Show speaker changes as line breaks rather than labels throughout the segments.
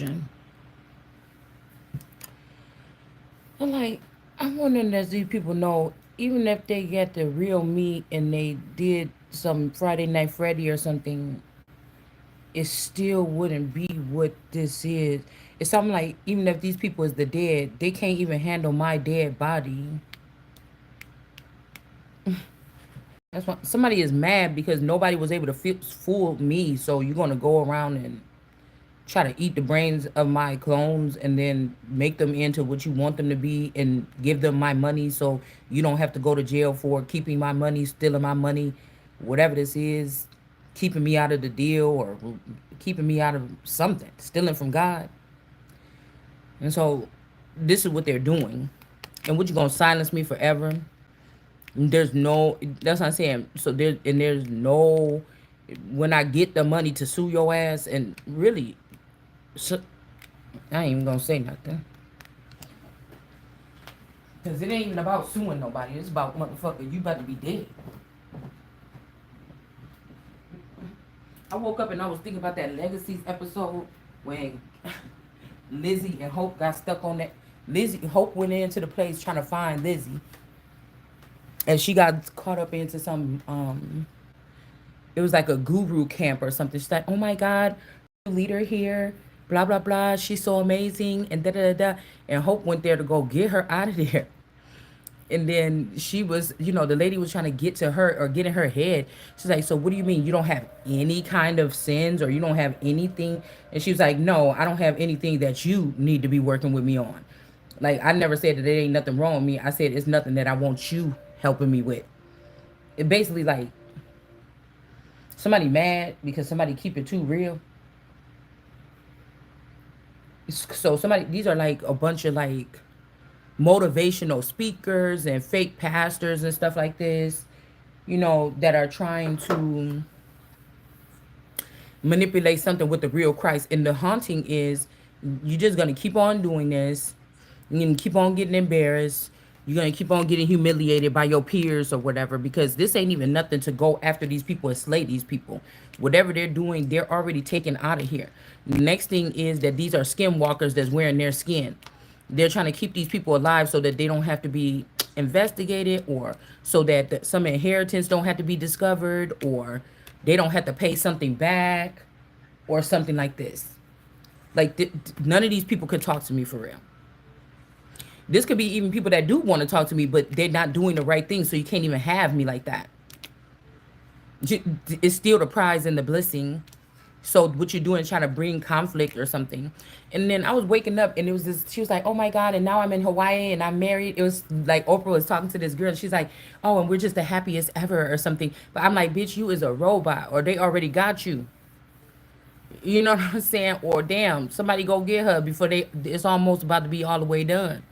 version. I'm like, I'm wondering, does these people know, even if they get the real meat and they did some Friday Night Freddy or something, it still wouldn't be what this is. It's something like, even if these people is the dead, they can't even handle my dead body. That's why somebody is mad because nobody was able to fool me. So you're gonna go around and try to eat the brains of my clones and then make them into what you want them to be and give them my money so you don't have to go to jail for keeping my money, stealing my money, whatever this is, keeping me out of the deal or keeping me out of something, stealing from God. And so this is what they're doing. And what, you gonna silence me forever? There's no, that's what I'm saying. So there's no, when I get the money to sue your ass, and really, so, I ain't even gonna say nothing. Cause it ain't even about suing nobody. It's about, motherfucker, you about to be dead. I woke up and I was thinking about that Legacies episode when Lizzie and Hope got stuck on that. Hope went into the place trying to find Lizzie, and she got caught up into some it was like a guru camp or something. She's like, oh my God, leader here, blah blah blah. She's so amazing, and da da da. And Hope went there to go get her out of there. And then she was, the lady was trying to get to her or get in her head. She's like, so what do you mean you don't have any kind of sins or you don't have anything? And she was like, no, I don't have anything that you need to be working with me on. Like, I never said that there ain't nothing wrong with me. I said it's nothing that I want you helping me with. It basically like somebody mad because somebody keep it too real. So somebody, these are like a bunch of like motivational speakers and fake pastors and stuff like this, that are trying to manipulate something with the real Christ. And the haunting is, you're just going to keep on doing this. You're going to keep on getting embarrassed. You're going to keep on getting humiliated by your peers or whatever, because this ain't even nothing to go after these people and slay these people. Whatever they're doing, they're already taken out of here. The next thing is that these are skinwalkers that's wearing their skin. They're trying to keep these people alive so that they don't have to be investigated, or so that some inheritance don't have to be discovered, or they don't have to pay something back or something like this. Like, none of these people could talk to me for real. This could be even people that do want to talk to me, but they're not doing the right thing, so you can't even have me like that. It's still the prize and the blessing. So what you're doing is trying to bring conflict or something. And then I was waking up and it was this, she was like, oh my God, and now I'm in Hawaii and I'm married. It was like Oprah was talking to this girl and she's like, oh, and we're just the happiest ever or something. But I'm like, bitch, you is a robot, or they already got you. You know what I'm saying? Or damn, somebody go get her before it's almost about to be all the way done.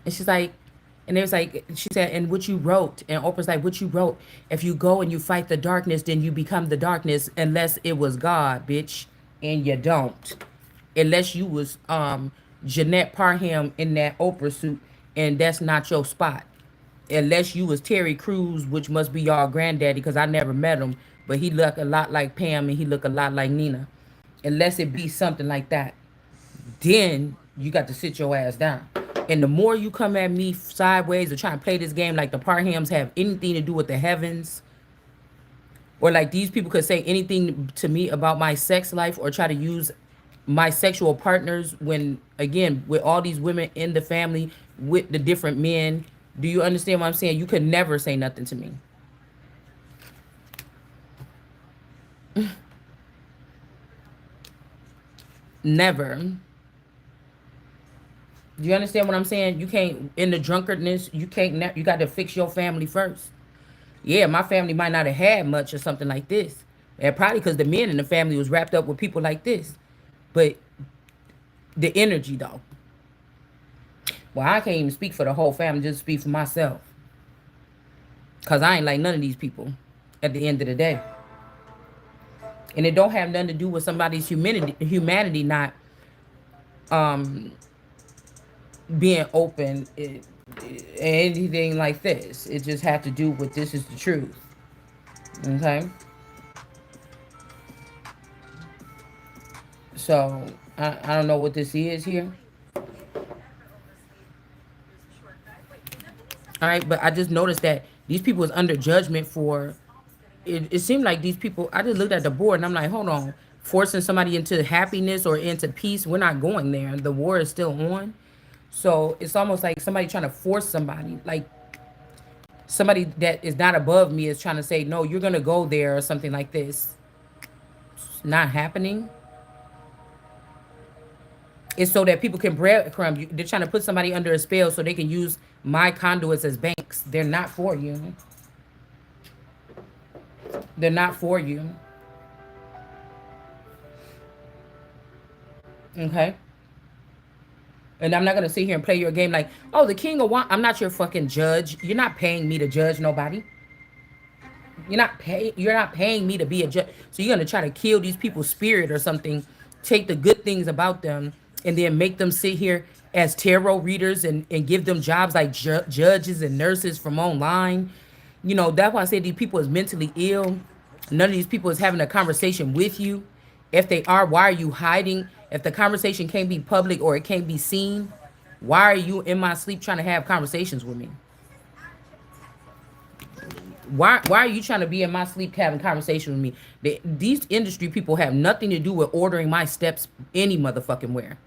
And she's like, and it was like, she said, and what you wrote, and Oprah's like, what you wrote, if you go and you fight the darkness, then you become the darkness, unless it was God, bitch, and you don't. Unless you was Jeanette Parham in that Oprah suit, and that's not your spot. Unless you was Terry Crews, which must be y'all granddaddy, because I never met him, but he look a lot like Pam, and he look a lot like Nina. Unless it be something like that, then you got to sit your ass down. And the more you come at me sideways or try and play this game like the Parhams have anything to do with the heavens, or like these people could say anything to me about my sex life or try to use my sexual partners, when again, with all these women in the family with the different men, do you understand what I'm saying? You could never say nothing to me. Never. Do you understand what I'm saying? You can't, in the drunkardness, you can't, you got to fix your family first. Yeah, my family might not have had much or something like this. And probably because the men in the family was wrapped up with people like this. But the energy, though. Well, I can't even speak for the whole family, just speak for myself. Because I ain't like none of these people at the end of the day. And it don't have nothing to do with somebody's humanity not um, being open, anything like this. It just have to do with this is the truth. Okay? So I don't know what this is here. All right, but I just noticed that these people is under judgment for it seemed like these people, I just looked at the board and I'm like, hold on, forcing somebody into happiness or into peace, we're not going there. The war is still on. So it's almost like somebody trying to force somebody, like somebody that is not above me is trying to say, no, you're going to go there or something like this. It's not happening. It's so that people can breadcrumb you. They're trying to put somebody under a spell so they can use my conduits as banks. They're not for you. They're not for you. Okay. And I'm not gonna sit here and play your game like, oh, the king of wine. I'm not your fucking judge. You're not paying me to judge nobody. You're not paying me to be a judge. So you're gonna try to kill these people's spirit or something, take the good things about them, and then make them sit here as tarot readers and give them jobs like judges and nurses from online. You know, that's why I said these people is mentally ill. None of these people is having a conversation with you. If they are, why are you hiding? If the conversation can't be public or it can't be seen, why are you in my sleep trying to have conversations with me? Why are you trying to be in my sleep having conversation with me? These industry people have nothing to do with ordering my steps any motherfucking where.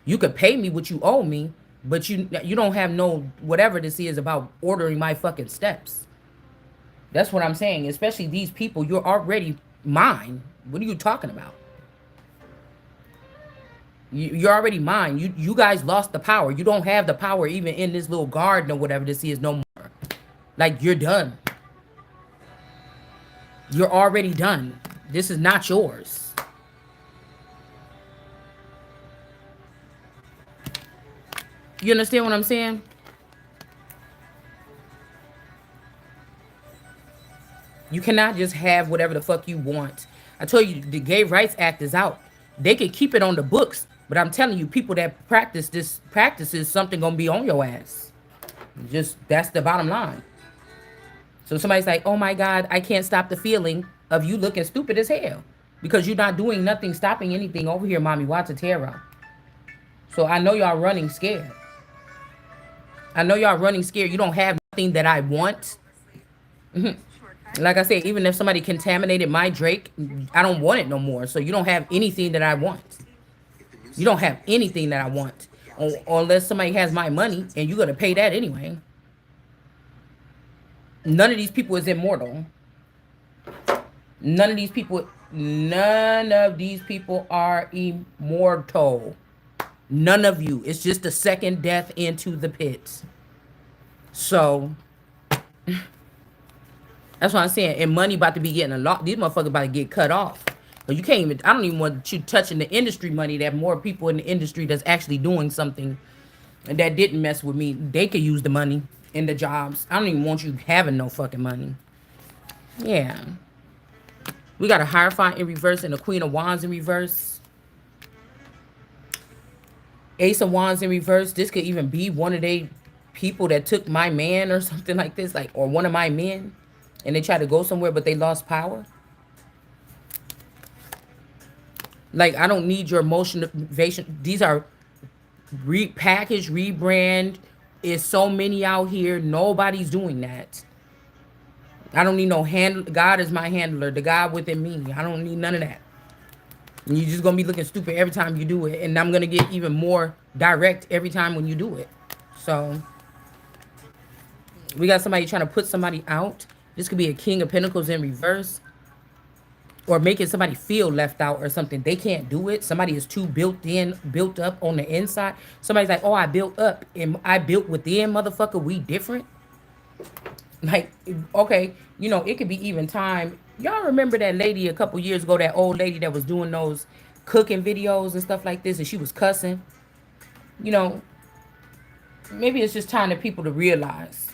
You could pay me what you owe me, but you don't have no whatever this is about ordering my fucking steps. That's what I'm saying. Especially these people, you're already mine. What are you talking about? You're already mine. You guys lost the power. You don't have the power even in this little garden or whatever this is no more. Like you're done. You're already done. This is not yours. You understand what I'm saying? You cannot just have whatever the fuck you want. I told you the Gay Rights Act is out. They could keep it on the books, but I'm telling you, people that practice this practices something gonna be on your ass. Just that's the bottom line. So somebody's like, oh my God, I can't stop the feeling of you looking stupid as hell. Because you're not doing nothing, stopping anything over here, mommy. Watch a tarot. So I know y'all running scared. I know y'all running scared. You don't have nothing that I want. Like I said, even if somebody contaminated my Drake, I don't want it no more. So you don't have anything that I want. You don't have anything that I want. Unless somebody has my money and you're going to pay that anyway. None of these people is immortal. None of these people are immortal. None of you. It's just the second death into the pits. So that's what I'm saying. And money about to be getting a lot. These motherfuckers about to get cut off. But you can't even, I don't even want you touching the industry money. That more people in the industry that's actually doing something and that didn't mess with me. They could use the money in the jobs. I don't even want you having no fucking money. Yeah. We got a Hierophant in reverse and a Queen of Wands in reverse. Ace of Wands in reverse. This could even be one of they people that took my man or something like this. Like, or one of my men. And they tried to go somewhere, but they lost power. Like, I don't need your emotional motivation. These are repackaged, rebrand. Is so many out here. Nobody's doing that. I don't need no God is my handler. The God within me. I don't need none of that. And you're just going to be looking stupid every time you do it. And I'm going to get even more direct every time when you do it. So, we got somebody trying to put somebody out. This could be a King of Pentacles in reverse. Or making somebody feel left out or something. They can't do it. Somebody is too built up on the inside. Somebody's like, oh, I built up. And I built within, motherfucker. We different. Like, okay, you know, it could be even time. Y'all remember that lady a couple years ago, that old lady that was doing those cooking videos and stuff like this, and she was cussing? You know, maybe it's just time for people to realize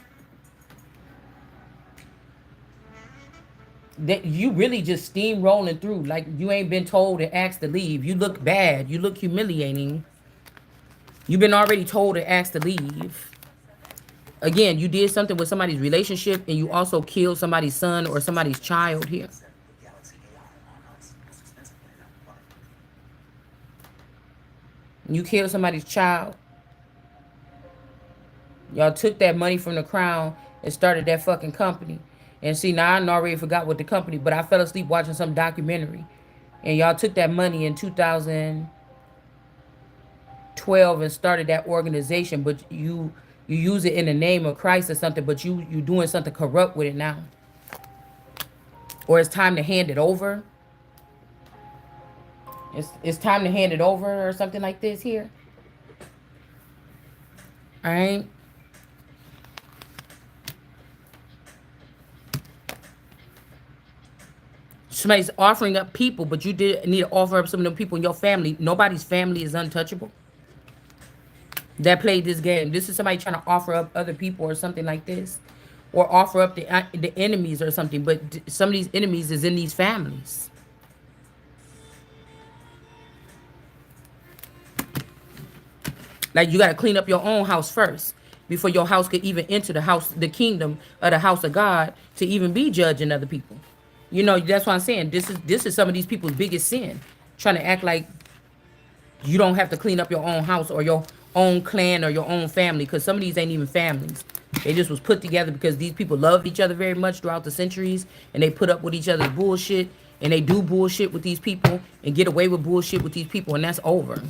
that you really just steamrolling through. Like, you ain't been told and asked to leave. You look bad. You look humiliating. You've been already told and asked to leave. Again, you did something with somebody's relationship and you also killed somebody's son or somebody's child here. You killed somebody's child. Y'all took that money from the crown and started that fucking company. And see, now I already forgot what the company, but I fell asleep watching some documentary. And y'all took that money in 2012 and started that organization, but you use it in the name of Christ or something, but you doing something corrupt with it now. Or it's time to hand it over. It's time to hand it over or something like this here. All right. Somebody's offering up people, but you did need to offer up some of them people in your family. Nobody's family is untouchable that played this game. This is somebody trying to offer up other people or something like this, or offer up the enemies or something. But some of these enemies is in these families. Like you got to clean up your own house first before your house could even enter the house, the kingdom of the house of God, to even be judging other people. You know, that's what I'm saying. This is some of these people's biggest sin, trying to act like you don't have to clean up your own house or your own clan or your own family, because some of these ain't even families. They just was put together because these people loved each other very much throughout the centuries, and they put up with each other's bullshit, and they do bullshit with these people and get away with bullshit with these people, and that's over.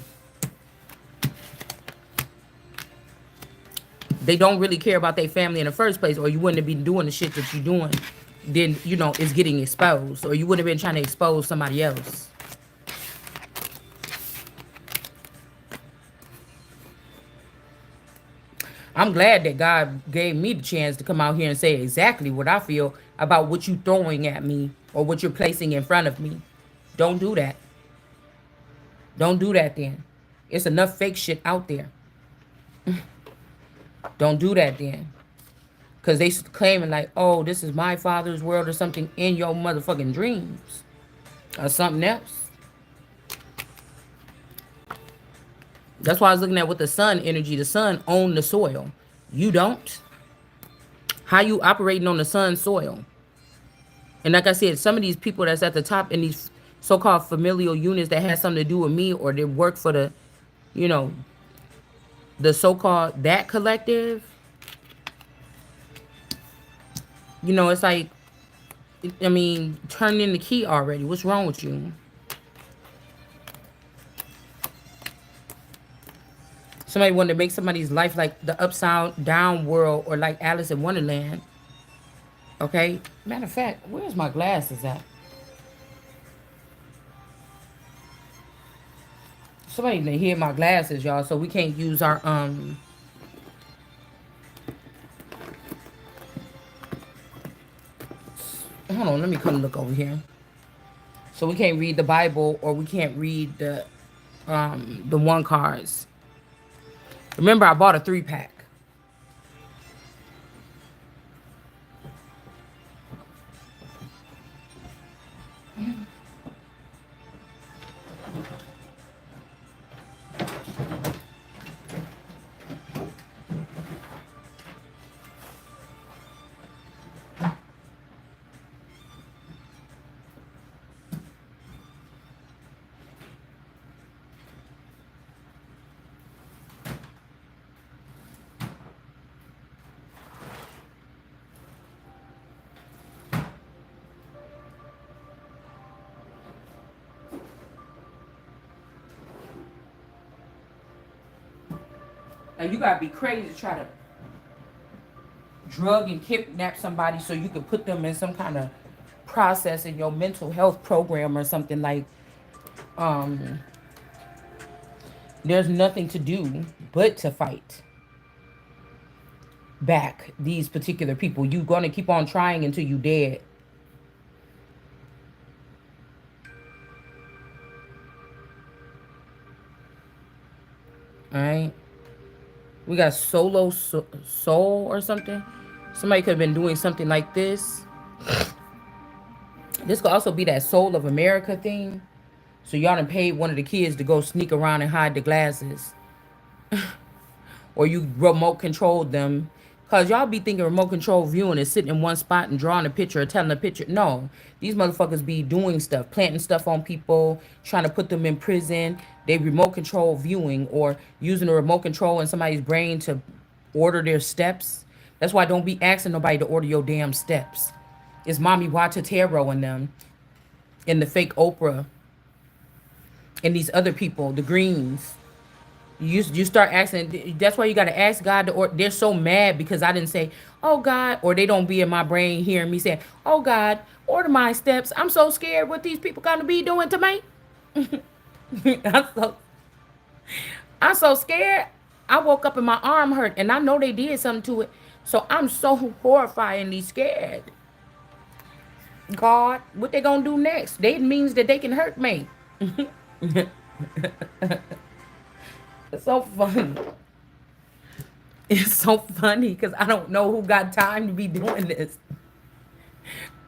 They don't really care about their family in the first place, or you wouldn't have been doing the shit that you're doing. Then, you know, it's getting exposed, or you would have been trying to expose somebody else. I'm glad that God gave me the chance to come out here and say exactly what I feel about what you throwing at me or what you're placing in front of me. Don't do that. Don't do that then. It's enough fake shit out there. Don't do that then. Because they claiming like, oh, this is my father's world or something in your motherfucking dreams. Or something else. That's why I was looking at with the sun energy. The sun own the soil. You don't. How you operating on the sun soil? And like I said, some of these people that's at the top in these so-called familial units that has something to do with me, or they work for the, you know, the so-called that collective. You know, it's like, I mean, turn in the key already. What's wrong with you? Somebody wanted to make somebody's life like the upside down world or like Alice in Wonderland. Okay? Matter of fact, where's my glasses at? Somebody didn't hear my glasses, y'all, so we can't use our hold on, let me come look over here. So we can't read the Bible, or we can't read the one cards. Remember, I bought a 3-pack. Now you gotta be crazy to try to drug and kidnap somebody so you can put them in some kind of process in your mental health program or something like. Um, there's nothing to do but to fight back these particular people. You're gonna keep on trying until you dead. All right. We got soul or something. Somebody could have been doing something like this. This could also be that Soul of America thing. So y'all done paid one of the kids to go sneak around and hide the glasses. Or you remote controlled them Cause y'all be thinking remote control viewing is sitting in one spot and drawing a picture or telling a picture. No, these motherfuckers be doing stuff, planting stuff on people, trying to put them in prison. They remote control viewing or using a remote control in somebody's brain to order their steps. That's why don't be asking nobody to order your damn steps. It's Mommy Watatero and them and the fake Oprah and these other people, the Greens. You start asking. That's why you got to ask God. Or they're so mad because I didn't say, "Oh God," or they don't be in my brain hearing me say, "Oh God, order my steps." I'm so scared what these people gonna be doing to me. I'm so I'm so scared. I woke up and my arm hurt, and I know they did something to it. So I'm so horrifyingly scared. God, what they gonna do next? They means that they can hurt me. It's so funny. It's so funny because I don't know who got time to be doing this.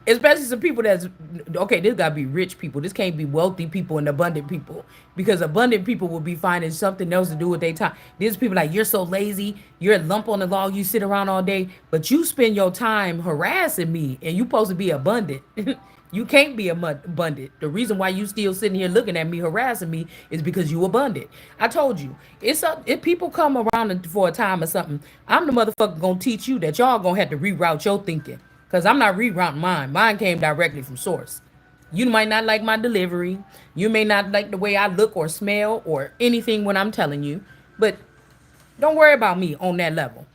Especially some people that's okay. This gotta be rich people. This can't be wealthy people and abundant people because abundant people will be finding something else to do with their time. These people like you're so lazy. You're a lump on the log. You sit around all day, but you spend your time harassing me, and you supposed to be abundant. You can't be abundant. The reason why you still sitting here looking at me harassing me is because you abundant. I told you it's up. If people come around for a time or something, I'm the motherfucker gonna teach you that y'all gonna have to reroute your thinking. Because I'm not rerouting mine. Mine came directly from source. You might not like my delivery. You may not like the way I look or smell or anything when I'm telling you. But don't worry about me on that level.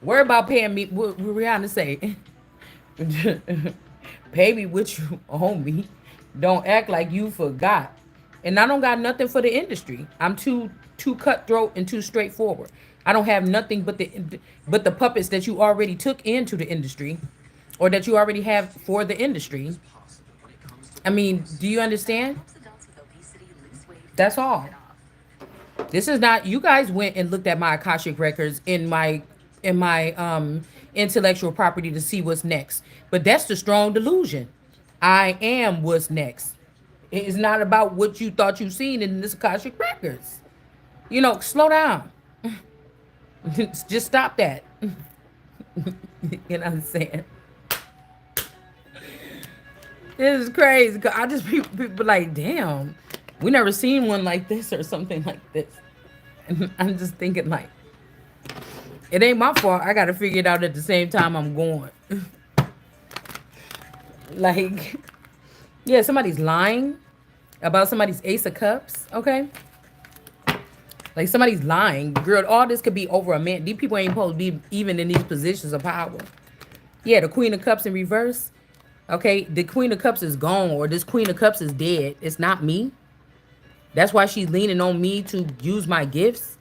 Worry about paying me. What Rihanna say? Pay me what you owe me. Don't act like you forgot. And I don't got nothing for the industry. I'm too cutthroat and too straightforward. I don't have nothing but the puppets that you already took into the industry or that you already have for the industry. I mean, do you understand? That's all. This is not you guys went and looked at my Akashic records in my intellectual property to see what's next. But that's the strong delusion. I am what's next. It's not about what you thought you seen in this Akashic records. Slow down. Just stop that. You know what I'm saying? This is crazy. 'Cause I just people like, damn, we never seen one like this or something like this. And I'm just thinking like, it ain't my fault. I gotta figure it out at the same time I'm going. Like, yeah, somebody's lying about somebody's Ace of Cups. Okay, like somebody's lying, girl. All this could be over a man. These people ain't supposed to be even in these positions of power. Yeah, the Queen of Cups in reverse. Okay, the Queen of Cups is gone, or this Queen of Cups is dead. It's not me. That's why she's leaning on me to use my gifts.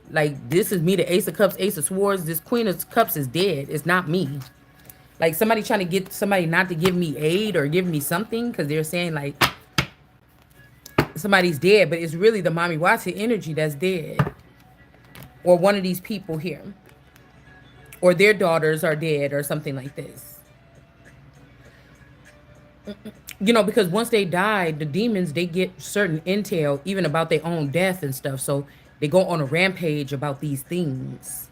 Like, this is me, the Ace of Cups, Ace of Swords. This Queen of Cups is dead. It's not me. Like, somebody trying to get somebody not to give me aid or give me something because they're saying, like, somebody's dead. But it's really the Mommy Watson energy that's dead. Or one of these people here. Or their daughters are dead or something like this. Because once they die, the demons, they get certain intel even about their own death and stuff. So they go on a rampage about these things.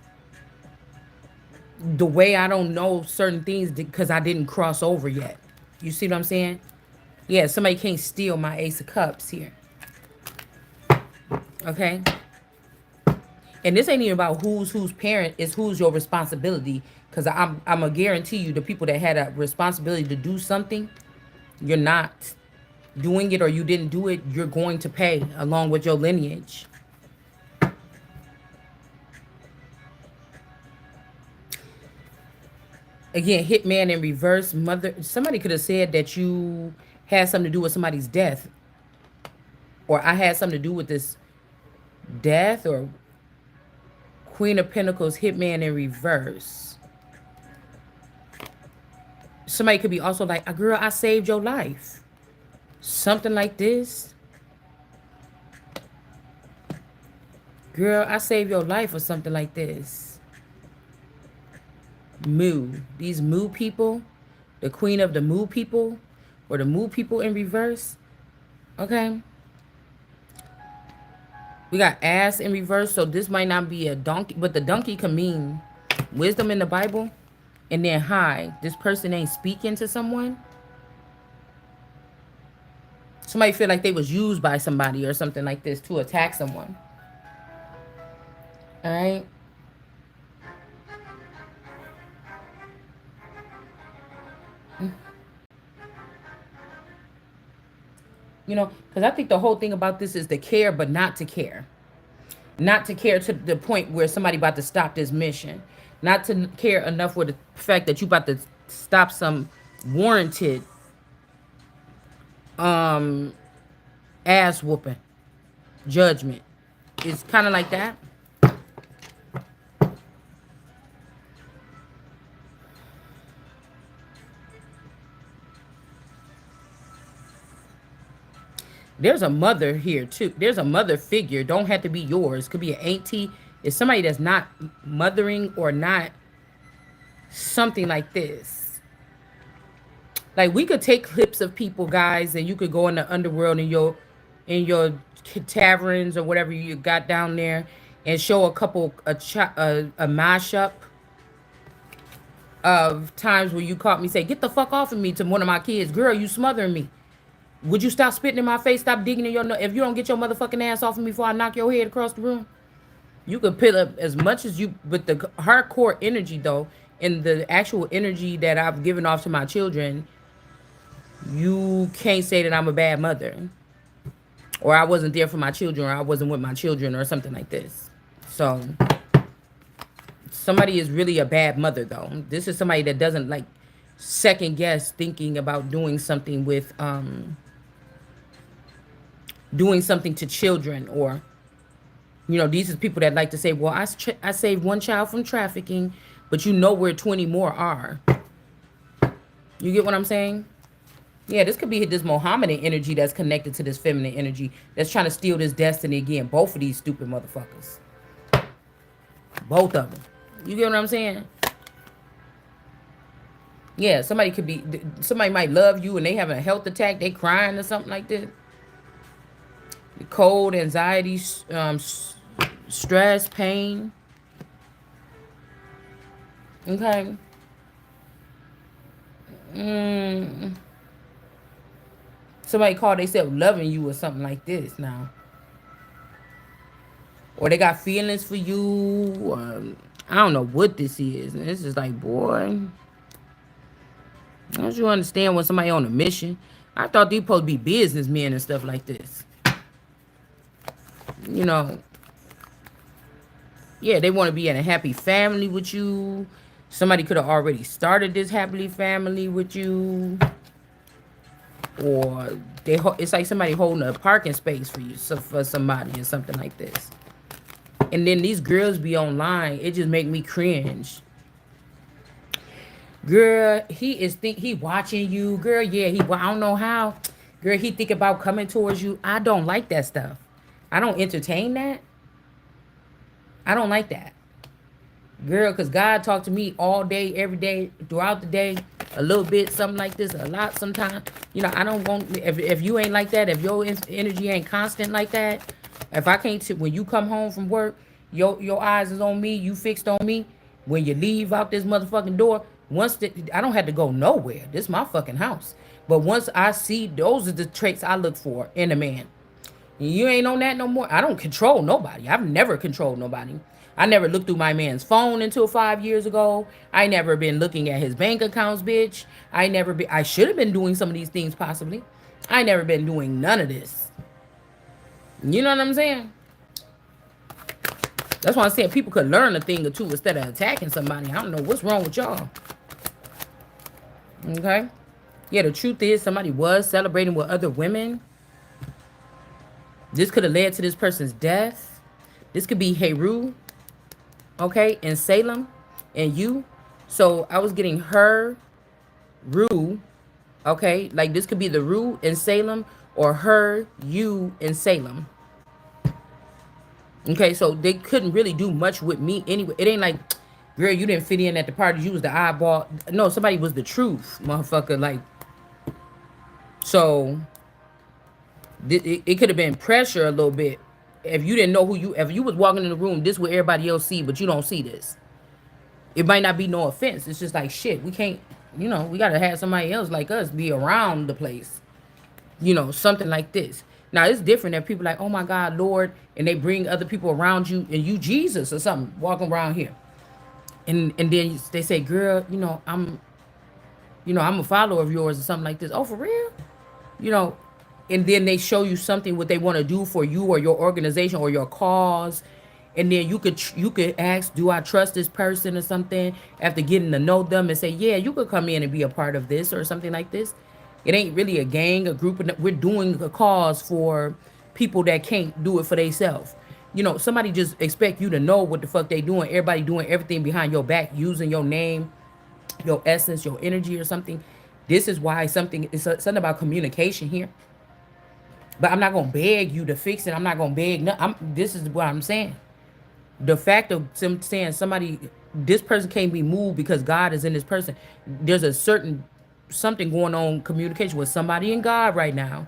The way I don't know certain things because I didn't cross over yet. You see what I'm saying? Yeah, somebody can't steal my Ace of Cups here. Okay? And this ain't even about whose parent is who's your responsibility. Because I'm going to guarantee you the people that had a responsibility to do something, you're not doing it or you didn't do it, you're going to pay along with your lineage. Again, hitman in reverse. Mother, somebody could have said that you had something to do with somebody's death. Or I had something to do with this death. Or Queen of Pentacles, hitman in reverse. Somebody could be also like, girl, I saved your life. Something like this. Girl, I saved your life or something like this. Moo. These moo people. The queen of the moo people. Or the moo people in reverse. Okay. We got ass in reverse. So this might not be a donkey. But the donkey can mean wisdom in the Bible, and then hi, this person ain't speaking to someone. Somebody feel like they was used by somebody or something like this to attack someone. All right. You know, because I think the whole thing about this is to care, but not to care. Not to care to the point where somebody about to stop this mission. Not to care enough with the fact that you about to stop some warranted ass whooping judgment. It's kind of like that. There's a mother here too. There's a mother figure. Don't have to be yours. Could be an auntie. It's somebody that's not mothering or not something like this. Like we could take clips of people, guys, and you could go in the underworld in your taverns or whatever you got down there, and show a couple a mashup of times where you caught me say, "Get the fuck off of me," to one of my kids. Girl, you smothering me. Would you stop spitting in my face? Stop digging in your nose. If you don't get your motherfucking ass off of me before I knock your head across the room. You could put up as much as you, but the hardcore energy though, and the actual energy that I've given off to my children, you can't say that I'm a bad mother, or I wasn't there for my children, or I wasn't with my children, or something like this. So somebody is really a bad mother though. This is somebody that doesn't like second guess thinking about doing something to children, or these are people that like to say, well, I saved one child from trafficking, but you know where 20 more are. You get what I'm saying? Yeah, this could be this Mohammedan energy that's connected to this feminine energy that's trying to steal this destiny again. Both of these stupid motherfuckers. Both of them. You get what I'm saying? Yeah, somebody might love you and they having a health attack, they crying or something like this. Cold, anxiety, stress, pain. Okay. Somebody call themselves loving you or something like this now. Or they got feelings for you. I don't know what this is. And it's just like, boy, don't you understand when somebody on a mission? I thought these supposed to be businessmen and stuff like this. Yeah, they want to be in a happy family with you. Somebody could have already started this happily family with you. Or it's like somebody holding a parking space for you, for somebody or something like this. And then these girls be online. It just make me cringe. Girl, he watching you. Girl, yeah, I don't know how. Girl, he think about coming towards you. I don't like that stuff. I don't entertain that. I don't like that. Girl, because God talked to me all day, every day, throughout the day, a little bit, something like this, a lot sometimes. I don't want, if you ain't like that, if your energy ain't constant like that, if I can't, when you come home from work, your eyes is on me, you fixed on me, when you leave out this motherfucking door, I don't have to go nowhere. This is my fucking house. But once I see, those are the traits I look for in a man. You ain't on that no more. I don't control nobody. I've never controlled nobody. I never looked through my man's phone until 5 years ago. I never been looking at his bank accounts, bitch. I should have been doing some of these things possibly. I never been doing none of this. You know what I'm saying? That's why I said people could learn a thing or two instead of attacking somebody. I don't know what's wrong with y'all. Okay? Yeah, the truth is somebody was celebrating with other women. This could have led to this person's death. This could be Heru, okay, and Salem, and you. So I was getting her, Ru, okay? Like this could be the Ru in Salem, or her, you in Salem. Okay, so they couldn't really do much with me anyway. It ain't like, girl, you didn't fit in at the party. You was the eyeball. No, somebody was the truth, motherfucker. Like, so it could have been pressure a little bit. If you didn't know if you was walking in the room, this is what everybody else see, but you don't see this. It might not be no offense. It's just like shit. We can't, we gotta have somebody else like us be around the place. Something like this. Now it's different that people like, oh my God, Lord, and they bring other people around you and you Jesus or something walking around here, and then they say, girl, I'm a follower of yours or something like this. Oh, for real? you know, and then they show you something what they want to do for you or your organization or your cause, and then you could ask, do I trust this person or something after getting to know them and say, yeah, you could come in and be a part of this or something like this. It ain't really a gang, a group. We're doing a cause for people that can't do it for themselves. Somebody just expect you to know what the fuck they doing. Everybody doing everything behind your back, using your name, your essence, your energy or something. This is why something about communication here. But I'm not gonna beg you to fix it. I'm not gonna beg. No, this is what I'm saying. The fact of them saying somebody, this person can't be moved because God is in this person. There's a certain something going on communication with somebody in God right now.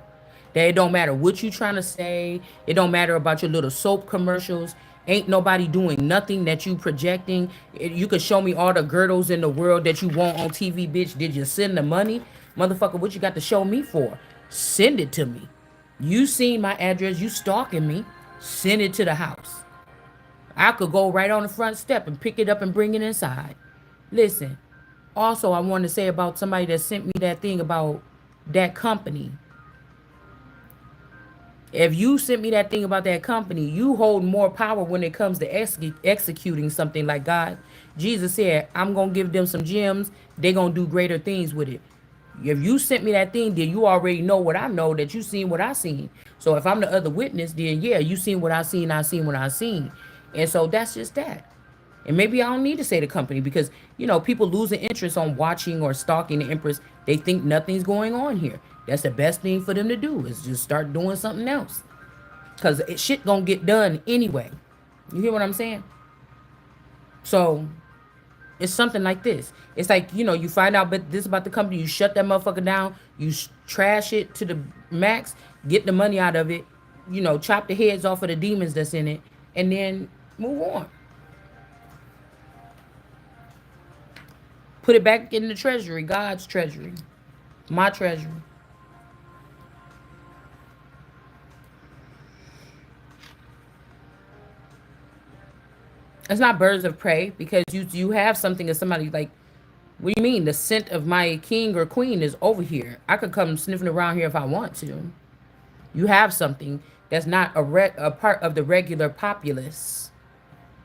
That it don't matter what you trying to say. It don't matter about your little soap commercials. Ain't nobody doing nothing that you projecting. You could show me all the girdles in the world that you want on TV, bitch. Did you send the money? Motherfucker, what you got to show me for? Send it to me. You seen my address. You stalking me. Send it to the house. I could go right on the front step and pick it up and bring it inside. Listen, also, I want to say about somebody that sent me that thing about that company. If you sent me that thing about that company, you hold more power when it comes to executing something like God. Jesus said, I'm going to give them some gems. They're going to do greater things with it. If you sent me that thing, then you already know what I know, that you seen what I seen. So if I'm the other witness, then yeah, you seen what I seen what I seen. And so that's just that. And maybe I don't need to say the company because, people losing interest on watching or stalking the Empress. They think nothing's going on here. That's the best thing for them to do is just start doing something else. Because shit gonna get done anyway. You hear what I'm saying? So it's something like this. It's like, you find out but this about the company. You shut that motherfucker down. You trash it to the max. Get the money out of it. Chop the heads off of the demons that's in it. And then move on. Put it back in the treasury, God's treasury, my treasury. It's not birds of prey because you have something that somebody like. What do you mean? The scent of my king or queen is over here. I could come sniffing around here if I want to. You have something that's not a part of the regular populace,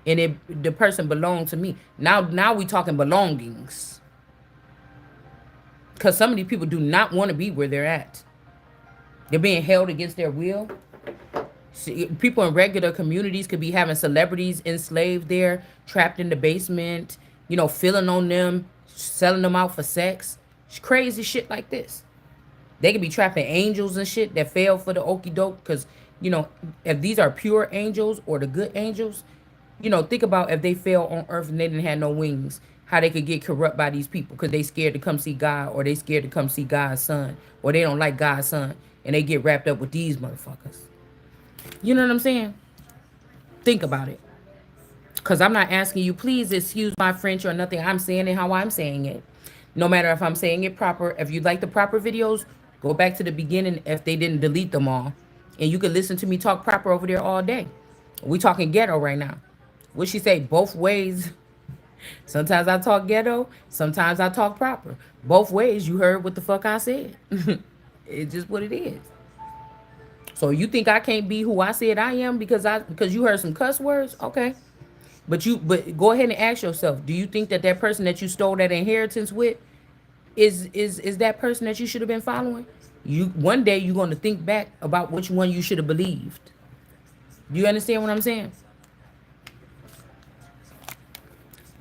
and the person belonged to me. Now we talking belongings. Because some of these people do not want to be where they're at. They're being held against their will. See, people in regular communities could be having celebrities enslaved there, trapped in the basement, filling on them, selling them out for sex. Crazy shit like this. They could be trapping angels and shit that fell for the okey doke. Because, if these are pure angels or the good angels, think about if they fell on earth and they didn't have no wings, how they could get corrupt by these people because they scared to come see God or they scared to come see God's son or they don't like God's son and they get wrapped up with these motherfuckers. You know what I'm saying? Think about it. Because I'm not asking you, please excuse my French or nothing. I'm saying it how I'm saying it. No matter if I'm saying it proper. If you like the proper videos, go back to the beginning if they didn't delete them all. And you can listen to me talk proper over there all day. We talking ghetto right now. What she say? Both ways. Sometimes I talk ghetto. Sometimes I talk proper. Both ways, you heard what the fuck I said. It's just what it is. So you think I can't be who I said I am because you heard some cuss words? Okay. But go ahead and ask yourself, do you think that person that you stole that inheritance with is that person that you should have been following? You one day you're going to think back about which one you should have believed. Do you understand what I'm saying?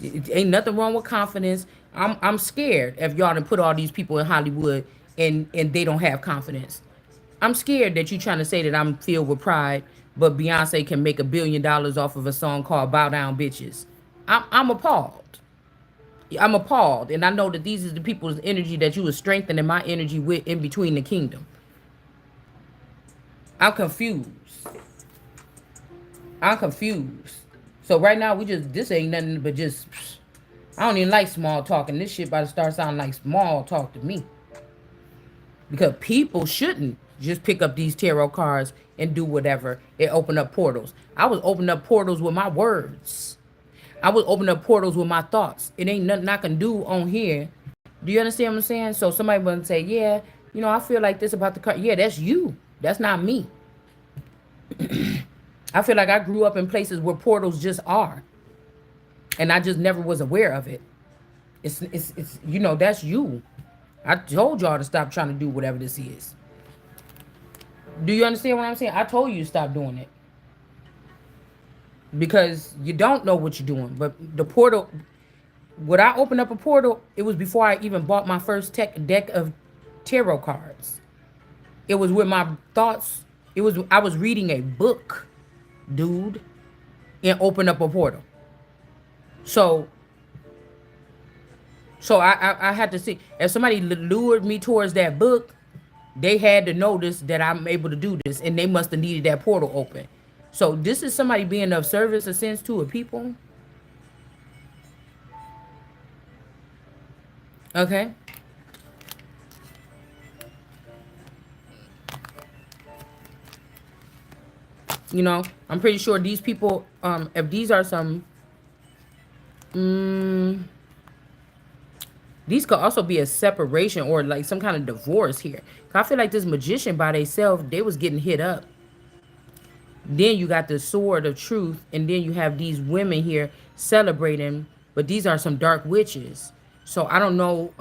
Ain't nothing wrong with confidence. I'm scared if y'all done put all these people in Hollywood and they don't have confidence. I'm scared that you trying to say that I'm filled with pride, but Beyonce can make $1 billion off of a song called "Bow Down, Bitches." I'm appalled. I'm appalled, and I know that these are the people's energy that you were strengthening my energy with in between the kingdom. I'm confused. I'm confused. So right now this ain't nothing but just I don't even like small talk, and this shit about to start sounding like small talk to me. Because people shouldn't just pick up these tarot cards and do whatever and open up portals. I was opening up portals with my words. I was opening up portals with my thoughts. It ain't nothing I can do on here. Do you understand what I'm saying? So somebody would say, yeah, I feel like this about the card. Yeah, that's you. That's not me. I feel like I grew up in places where portals just are. And I just never was aware of it. It's that's you. I told y'all to stop trying to do whatever this is. Do you understand what I'm saying? I told you to stop doing it. Because you don't know what you're doing. But the portal, when I opened up a portal, it was before I even bought my first deck of tarot cards. It was with my thoughts. I was reading a book, dude, and opened up a portal. So I had to see if somebody lured me towards that book, they had to notice that I'm able to do this, and they must have needed that portal open. So this is somebody being of service, a sense to a people. Okay. I'm pretty sure these people, if these are some, these could also be a separation or like some kind of divorce here. I feel like this magician by themselves, they was getting hit up. Then you got the sword of truth, and then you have these women here celebrating, but these are some dark witches. So I don't know.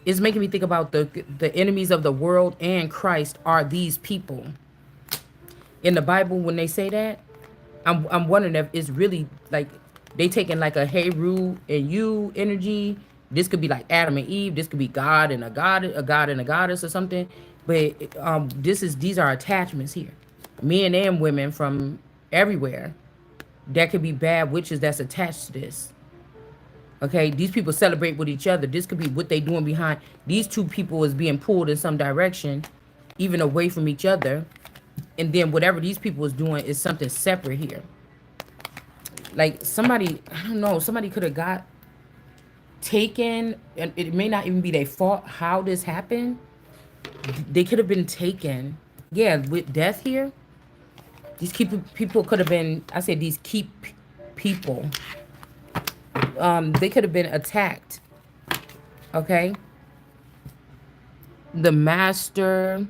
It's making me think about the enemies of the world and Christ are these people. In the Bible, when they say that, I'm wondering if it's really like they taking like a hey Ru and you energy. This could be like Adam and Eve. This could be God and a god, and a goddess or something. But these are attachments here, men and women from everywhere. That could be bad witches that's attached to this. Okay, these people celebrate with each other. This could be what they doing behind. These two people is being pulled in some direction, even away from each other. And then whatever these people is doing is something separate here. Like somebody, I don't know, somebody could have got taken, and it may not even be their fault how this happened. They could have been taken. Yeah, with death here. These people could have been, I said these people. They could have been attacked. Okay. The master,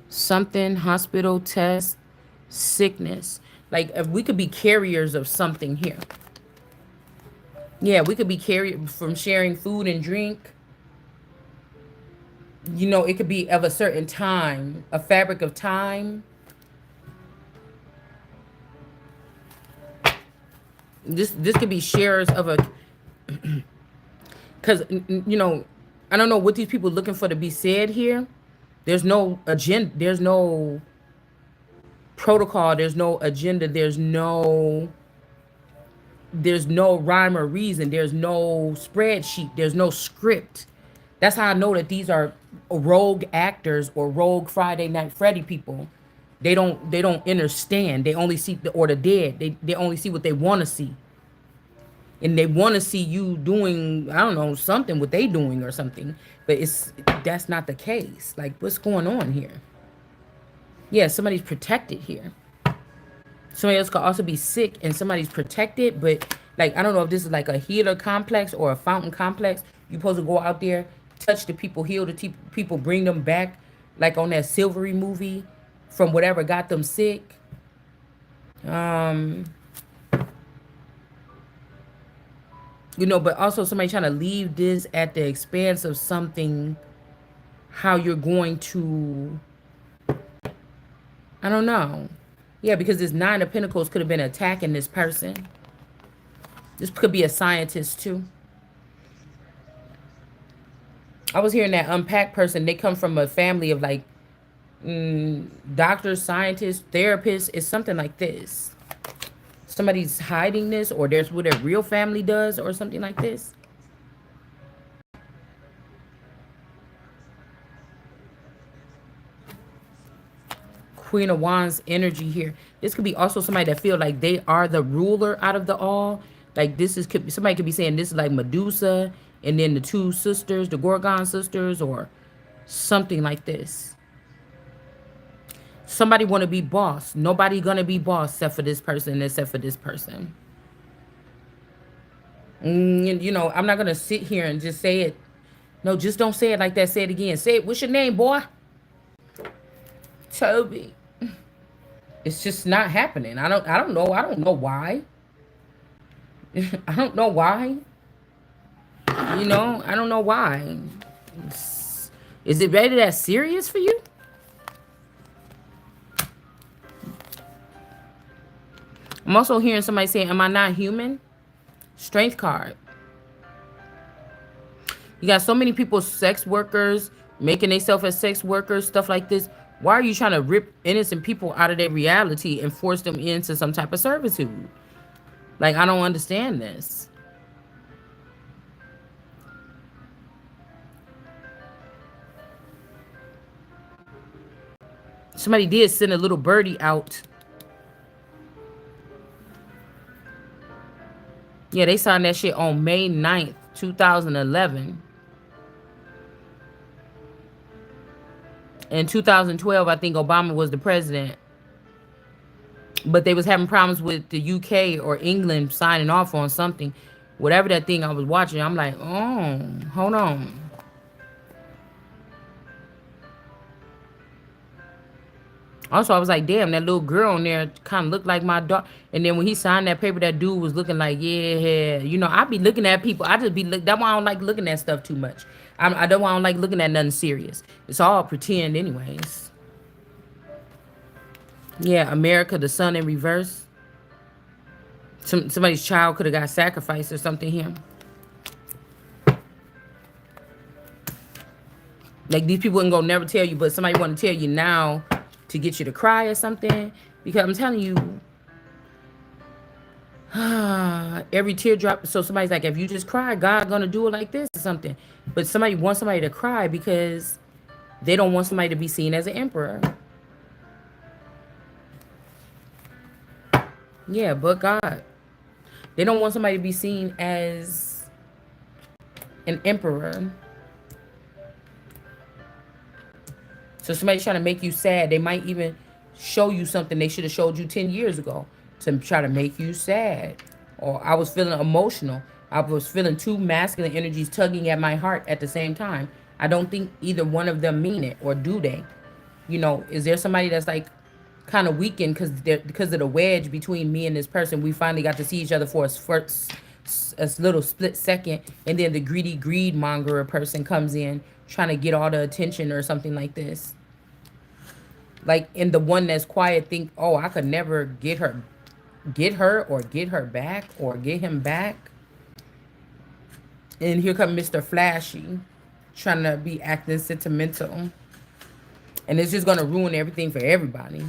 something, hospital, test, sickness. Like if we could be carriers of something here. Yeah, we could be carried from sharing food and drink. It could be of a certain time, a fabric of time. This could be sharers of a, because I don't know what these people looking for to be said here. There's no agenda. There's no protocol. There's no agenda. There's no rhyme or reason. There's no spreadsheet. There's no script. That's how I know that these are rogue actors or rogue Friday Night Freddy people. They don't understand. They only see the dead. They only see what they want to see. And they want to see you doing, I don't know, something what they doing or something. But that's not the case. Like, what's going on here? Yeah, somebody's protected here. Somebody else could also be sick and somebody's protected, but like, I don't know if this is like a healer complex or a fountain complex. You're supposed to go out there, touch the people, heal the people, bring them back, like on that Silvery movie, from whatever got them sick. But also somebody trying to leave this at the expense of something, how you're going to, I don't know. Yeah, because this Nine of Pentacles could have been attacking this person. This could be a scientist too. I was hearing that unpacked person, they come from a family of like doctors, scientists, therapists. It's something like this. Somebody's hiding this, or there's what their real family does, or something like this. Queen of Wands energy here. This could be also somebody that feel like they are the ruler out of the all. Like this is somebody could be saying this is like Medusa, and then the two sisters, the Gorgon sisters, or something like this. Somebody want to be boss. Nobody gonna be boss except for this person, except for this person. You know, I'm not gonna sit here and just say it. No, just don't say it like that. Say it again. Say it. What's your name, boy? Toby. It's just not happening. I don't know. I don't know why. I don't know why. You know, I don't know why. Is it really that serious for you? I'm also hearing somebody saying, am I not human? Strength card. You got so many people, sex workers, making themselves as sex workers, stuff like this. Why are you trying to rip innocent people out of their reality and force them into some type of servitude? Like, I don't understand this. Somebody did send a little birdie out. Yeah, they signed that shit on May 9th, 2011. In 2012, I think Obama was the president. But they was having problems with the UK or England signing off on something. Whatever that thing I was watching, I'm like, oh, hold on. Also, I was like, damn, that little girl on there kind of looked like my daughter. And then when he signed that paper, that dude was looking like, yeah. You know, I be looking at people. I just be, that's why I don't like looking at stuff too much. I don't want to like looking at nothing serious. It's all pretend anyways. Yeah, America, the sun in reverse. Somebody's child could have got sacrificed or something here. Like these people ain't gonna never tell you, but somebody want to tell you now to get you to cry or something. Because I'm telling you, every teardrop. So somebody's like, if you just cry, God gonna do it like this or something. But somebody wants somebody to cry because they don't want somebody to be seen as an emperor. Yeah, but God. They don't want somebody to be seen as an emperor. So somebody's trying to make you sad. They might even show you something they should have showed you 10 years ago to try to make you sad. Or I was feeling emotional. I was feeling two masculine energies tugging at my heart at the same time. I don't think either one of them mean it, or do they? You know, is there somebody that's like kind of weakened because of the wedge between me and this person? We finally got to see each other for a little split second, and then the greedy greed monger person comes in trying to get all the attention or something like this. Like, in the one that's quiet think, oh, I could never get her or get her back or get him back. And here come Mr. Flashy trying to be acting sentimental. And it's just going to ruin everything for everybody.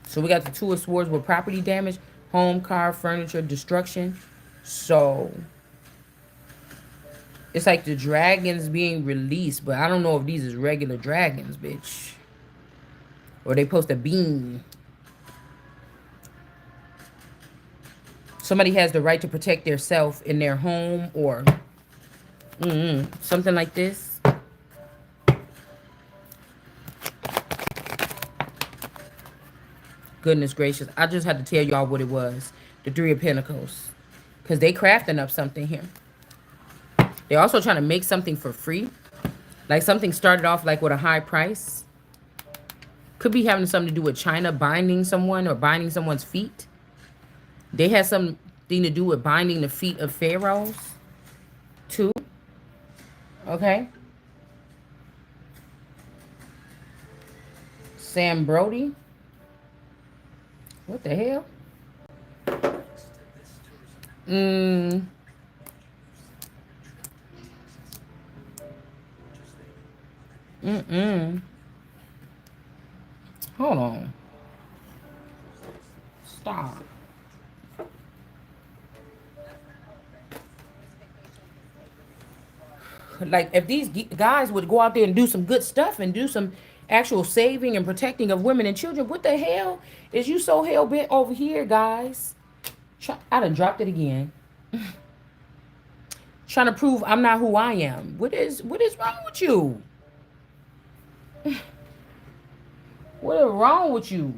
So we got the Two of Swords with property damage, home, car, furniture, destruction. So it's like the dragons being released, but I don't know if these is regular dragons, bitch. Or they supposed to beam. Somebody has the right to protect their self in their home or something like this. Goodness gracious. I just had to tell y'all what it was. The Three of Pentacles. Because they crafting up something here. They're also trying to make something for free. Like something started off like with a high price. Could be having something to do with China binding someone or binding someone's feet. They had something to do with binding the feet of pharaohs too. Okay. Sam Brody. What the hell? Hold on. Stop. Like, if these guys would go out there and do some good stuff and do some actual saving and protecting of women and children, what the hell is you so hell bent over here, guys? I done dropped it again. Trying to prove I'm not who I am. What is wrong with you? What is wrong with you?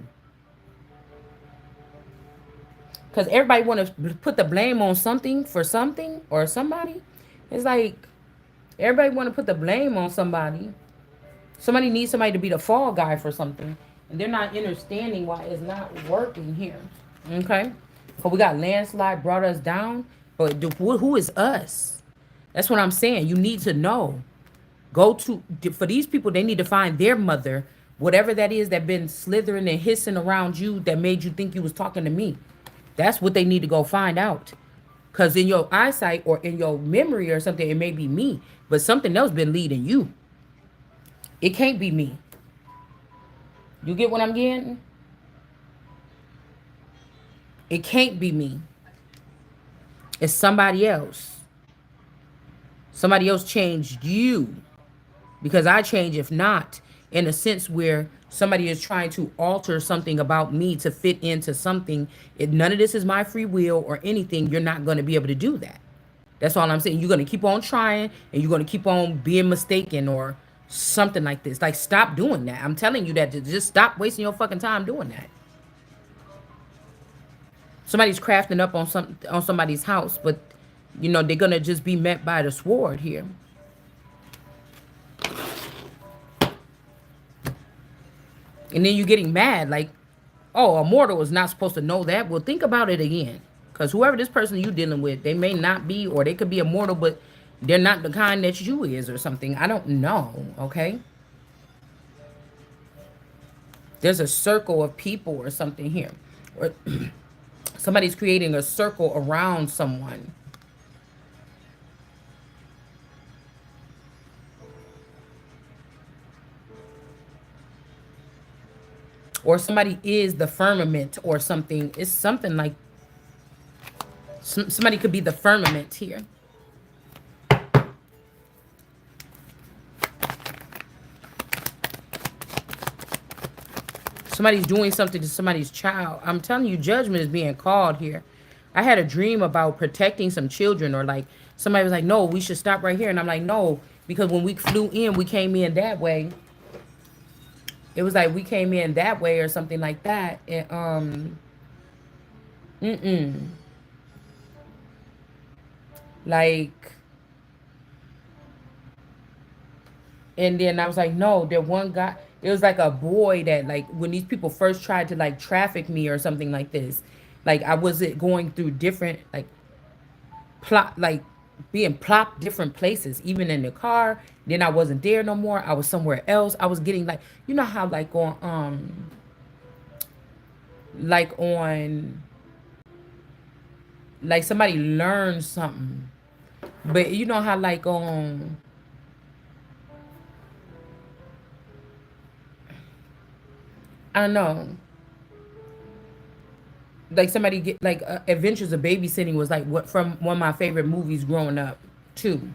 Because everybody want to put the blame on something for something or somebody. It's like everybody want to put the blame on somebody. Somebody needs somebody to be the fall guy for something, and they're not understanding why it's not working here. Okay, but we got landslide brought us down, but who is us? That's what I'm saying. You need to know. Go to for these people. They need to find their mother, whatever that is that been slithering and hissing around you that made you think you was talking to me. That's what they need to go find out. Cause in your eyesight or in your memory or something, it may be me, but something else been leading you. It can't be me. You get what I'm getting? It can't be me. It's somebody else. Somebody else changed you. Because I change if not, in a sense where somebody is trying to alter something about me to fit into something. If none of this is my free will or anything, you're not going to be able to do that. That's all I'm saying. You're going to keep on trying and you're going to keep on being mistaken or something like this. Like, stop doing that. I'm telling you that. Just stop wasting your fucking time doing that. Somebody's crafting up on somebody's house, but they're going to just be met by the sword here. And then you're getting mad like, oh, a mortal is not supposed to know that. Well, think about it again. Because whoever this person you dealing with, they may not be, or they could be immortal, but they're not the kind that you is or something. I don't know, okay? There's a circle of people or something here. Or somebody's creating a circle around someone. Or somebody is the firmament or something. It's something like somebody could be the firmament here. Somebody's doing something to somebody's child. I'm telling you, judgment is being called here. I had a dream about protecting some children, or like somebody was like, no, we should stop right here. And I'm like, no, because when we flew in, we came in that way. It was like we came in that way or something like that. And like, and then I was like, no, there one guy. It was like a boy that, like, when these people first tried to like traffic me or something like this, like I wasn't going through different like plot, like being plopped different places, even in the car. Then I wasn't there no more. I was somewhere else. I was getting like, how like on like somebody learned something, but you know how like I don't know, like somebody get like Adventures of Babysitting was like what from one of my favorite movies growing up too.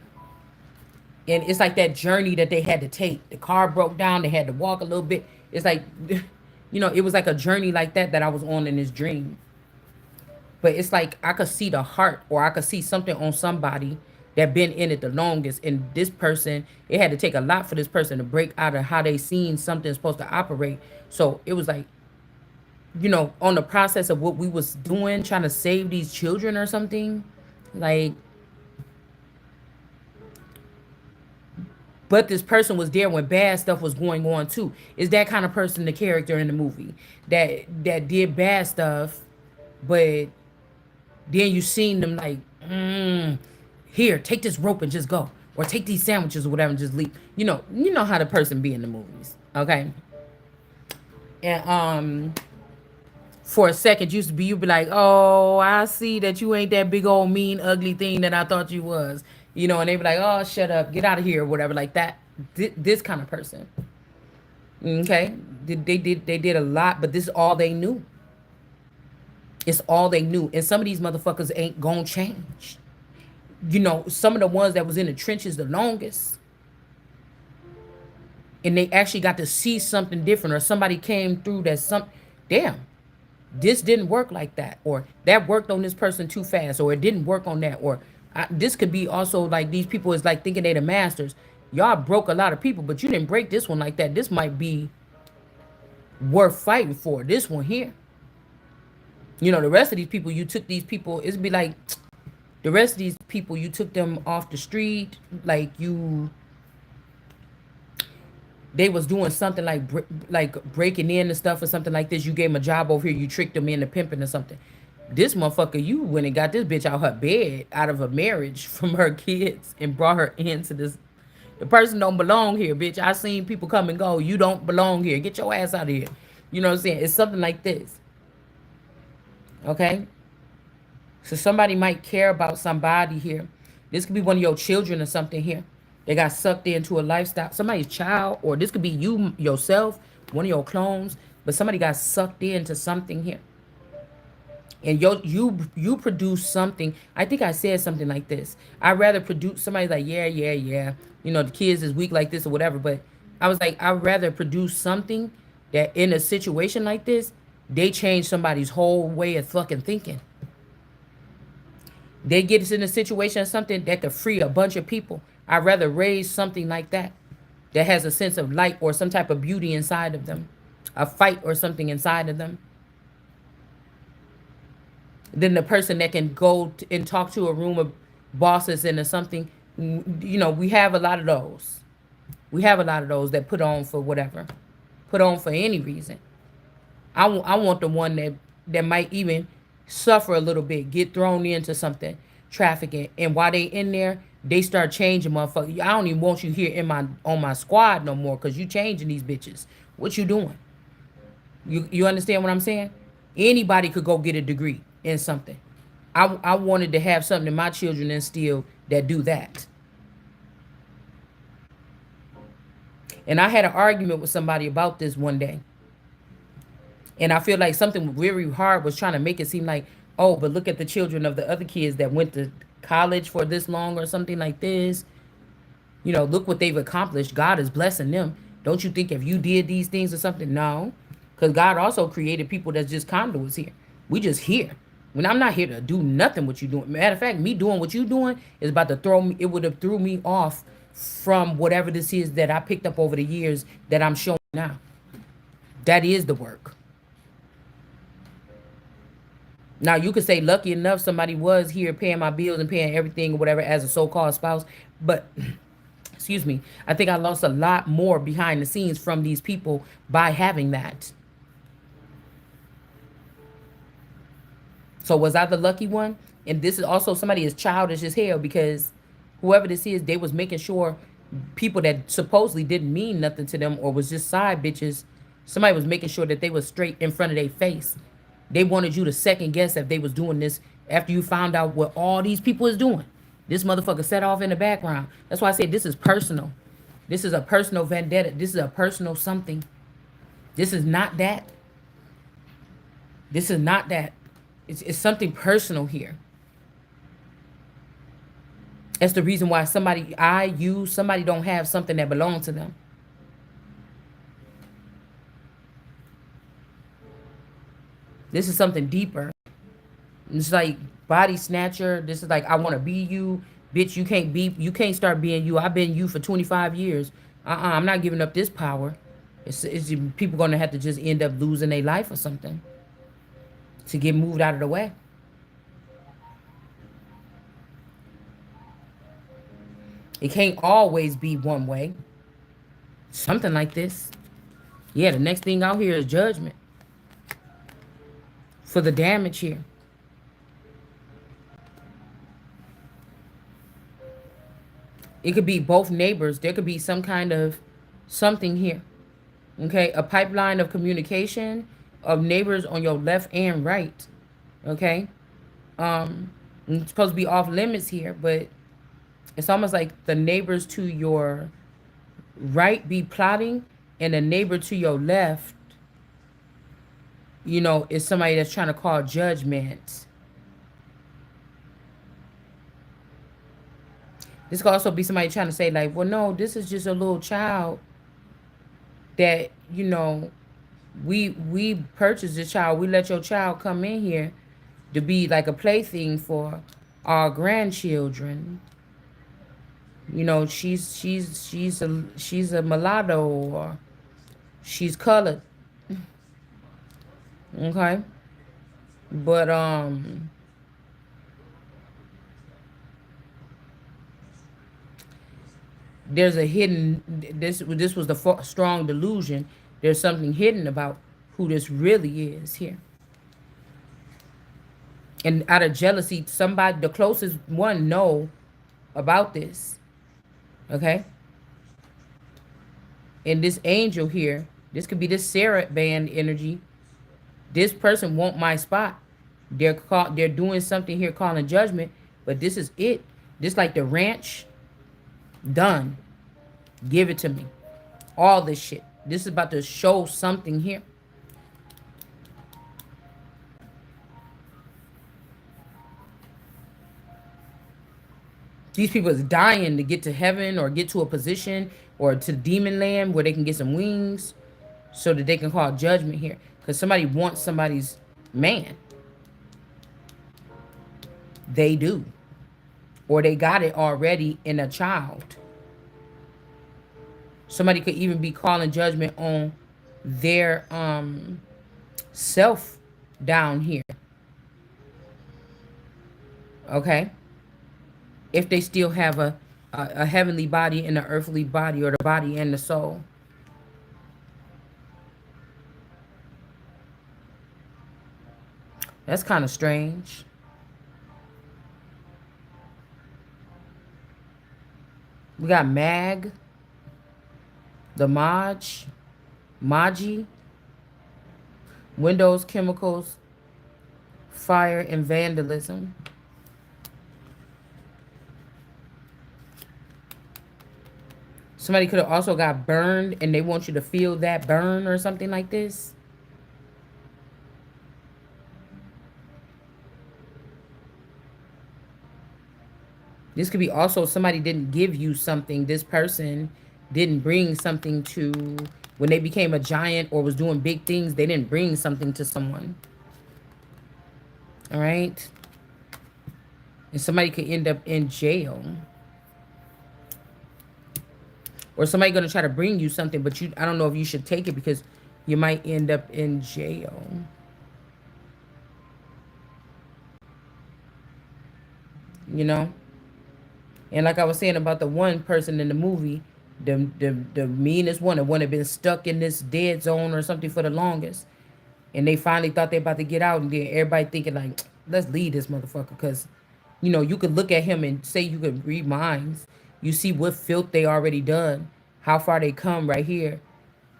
And it's like that journey that they had to take. The car broke down, they had to walk a little bit. It's like it was like a journey like that I was on in this dream. But it's like I could see the heart, or I could see something on somebody that been in it the longest. And this person, it had to take a lot for this person to break out of how they seen something supposed to operate. So it was like, on the process of what we was doing, trying to save these children or something. Like, but this person was there when bad stuff was going on too. Is that kind of person the character in the movie that did bad stuff, but then you seen them like, here, take this rope and just go, or take these sandwiches or whatever and just leave. You know how the person be in the movies, okay? And for a second, you'd be like, oh, I see that you ain't that big old mean ugly thing that I thought you was, and they be like, oh, shut up, get out of here, or whatever, like that. This kind of person, okay? They did a lot, but this is all they knew. It's all they knew. And some of these motherfuckers ain't gonna change. Some of the ones that was in the trenches the longest, and they actually got to see something different, or somebody came through that damn, this didn't work like that, or that worked on this person too fast, or it didn't work on that, or this could be also like these people is like thinking they the masters. Y'all broke a lot of people, but you didn't break this one like that. This might be worth fighting for. This one here. You know, the rest of these people, you took these people, it'd be like the rest of these people, you took them off the street, like they was doing something like breaking in and stuff or something like this. You gave them a job over here, you tricked them into pimping or something. This motherfucker, you went and got this bitch out her bed, out of a marriage from her kids, and brought her into this. The person don't belong here, bitch. I seen people come and go. You don't belong here. Get your ass out of here. You know what I'm saying? It's something like this. Okay? So somebody might care about somebody here. This could be one of your children or something here. They got sucked into a lifestyle. Somebody's child, or this could be you yourself, one of your clones, but somebody got sucked into something here. And you produce something. I think I said something like this. I'd rather produce somebody's like, yeah, yeah, yeah. You know, the kids is weak like this or whatever. But I was like, I'd rather produce something that in a situation like this, they change somebody's whole way of fucking thinking. They get us in a situation or something that could free a bunch of people. I'd rather raise something like that that has a sense of light or some type of beauty inside of them, a fight or something inside of them, than the person that can go and talk to a room of bosses and or something. You know, we have a lot of those. We have a lot of those that put on for whatever, put on for any reason. I want the one that might even suffer a little bit, get thrown into something, trafficking, and while they in there, they start changing, motherfucker. I don't even want you here in my on my squad no more, cause you changing these bitches. What you doing? You understand what I'm saying? Anybody could go get a degree in something. I wanted to have something that my children instill that do that. And I had an argument with somebody about this one day. And I feel like something very hard was trying to make it seem like, oh, but look at the children of the other kids that went to college for this long or something like this. You know, look what they've accomplished. God is blessing them. Don't you think if you did these things or something? No. Because God also created people that's just conduits here. We just here. When I'm not here to do nothing what you doing. Matter of fact, me doing what you doing is about to throw me, it would have threw me off from whatever this is that I picked up over the years that I'm showing now. That is the work. Now you could say lucky enough somebody was here paying my bills and paying everything or whatever as a so-called spouse, but excuse me, I think I lost a lot more behind the scenes from these people by having that. So was I the lucky one? And this is also somebody is childish as hell, because whoever this is, they was making sure people that supposedly didn't mean nothing to them or was just side bitches, somebody was making sure that they was straight in front of their face. They wanted you to second guess if they was doing this after you found out what all these people is doing. This motherfucker set off in the background. That's why I say this is personal. This is a personal vendetta. This is a personal something. This is not that. This is not that. It's something personal here. That's the reason why somebody don't have something that belongs to them. This is something deeper. It's like body snatcher. This is like I want to be you, bitch. You can't start being you. I've been you for 25 years. I'm not giving up this power. It's people gonna have to just end up losing their life or something to get moved out of the way. It can't always be one way. Something like this. Yeah, the next thing out here is judgment for the damage here. It could be both neighbors. There could be some kind of something here. Okay, a pipeline of communication of neighbors on your left and right. Okay, it's supposed to be off limits here, but it's almost like the neighbors to your right be plotting, and the neighbor to your left, you know, is somebody that's trying to call judgment. This could also be somebody trying to say like, well, no, this is just a little child that, you know, We purchased this child. We let your child come in here to be like a plaything for our grandchildren. You know, she's a mulatto, or she's colored. Okay. But there's a hidden, this was the strong delusion. There's something hidden about who this really is here. And out of jealousy, somebody, the closest one, know about this. Okay. And this angel here, this could be this Sarah band energy. This person want my spot. They're doing something here calling judgment, but this is it. This like the ranch, done. Give it to me. All this shit. This is about to show something here. These people is dying to get to heaven or get to a position or to demon land where they can get some wings so that they can call judgment here. Because somebody wants somebody's man. They do. Or they got it already in a child. Somebody could even be calling judgment on their self down here. Okay? If they still have a heavenly body and an earthly body, or the body and the soul. That's kind of strange. We got Mag, the Maji, Windows, chemicals, fire, and vandalism. Somebody could have also got burned and they want you to feel that burn or something like this. This could be also somebody didn't give you something. This person didn't bring something to, when they became a giant or was doing big things, they didn't bring something to someone. All right. And somebody could end up in jail. Or somebody going to try to bring you something, but I don't know if you should take it because you might end up in jail. You know? And like I was saying about the one person in the movie, the meanest one, the one that been stuck in this dead zone or something for the longest. And they finally thought they about to get out, and then everybody thinking like, let's leave this motherfucker. Because, you know, you could look at him and say you could read minds. You see what filth they already done, how far they come right here.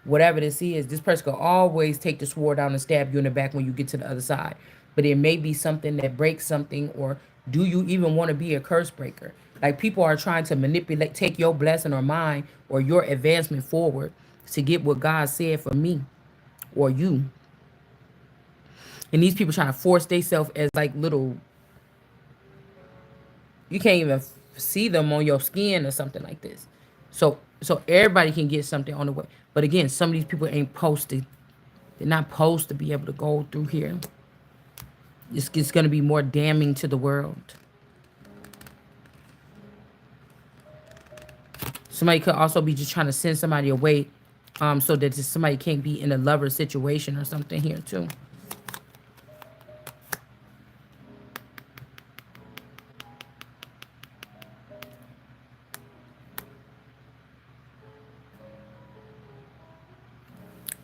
Whatever this is, this person could always take the sword down and stab you in the back when you get to the other side. But it may be something that breaks something, or do you even want to be a curse breaker? Like, people are trying to manipulate, take your blessing or mine or your advancement forward to get what God said for me or you. And these people trying to force themselves as like little, you can't even see them on your skin or something like this. So everybody can get something on the way. But again, some of these people ain't posted. They're not supposed to be able to go through here. It's going to be more damning to the world. Somebody could also be just trying to send somebody away so that somebody can't be in a lover situation or something here too.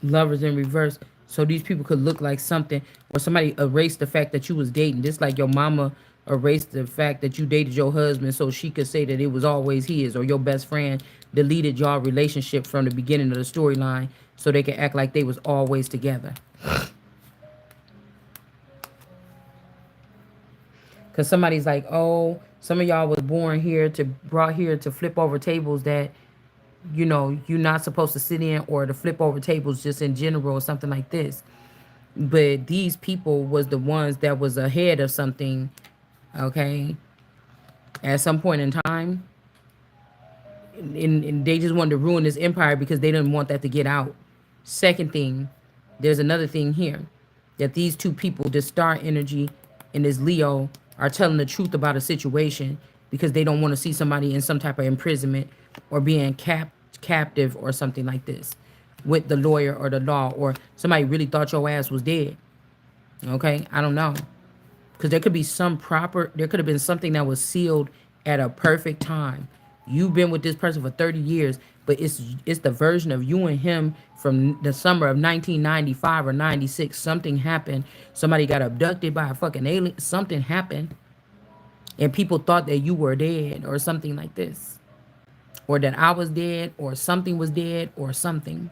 Lovers in reverse. So these people could look like something, or somebody erased the fact that you was dating. Just like your mama erased the fact that you dated your husband so she could say that it was always his, or your best friend deleted your relationship from the beginning of the storyline so they could act like they was always together. Because somebody's like, oh, some of y'all was brought here to flip over tables that, you know, you're not supposed to sit in, or to flip over tables just in general or something like this. But these people was the ones that was ahead of something, okay, at some point in time. And they just wanted to ruin this empire because they didn't want that to get out. Second thing, There's another thing here that these two people, this star energy and this Leo, are telling the truth about a situation because they don't want to see somebody in some type of imprisonment or being captive or something like this with the lawyer or the law, or somebody really thought your ass was dead. Okay, I don't know, because there could have been something that was sealed at a perfect time. You've been with this person for 30 years, but it's the version of you and him from the summer of 1995 or 96. Something happened. Somebody got abducted by a fucking alien. Something happened, and people thought that you were dead or something like this, or that I was dead, or something was dead, or something.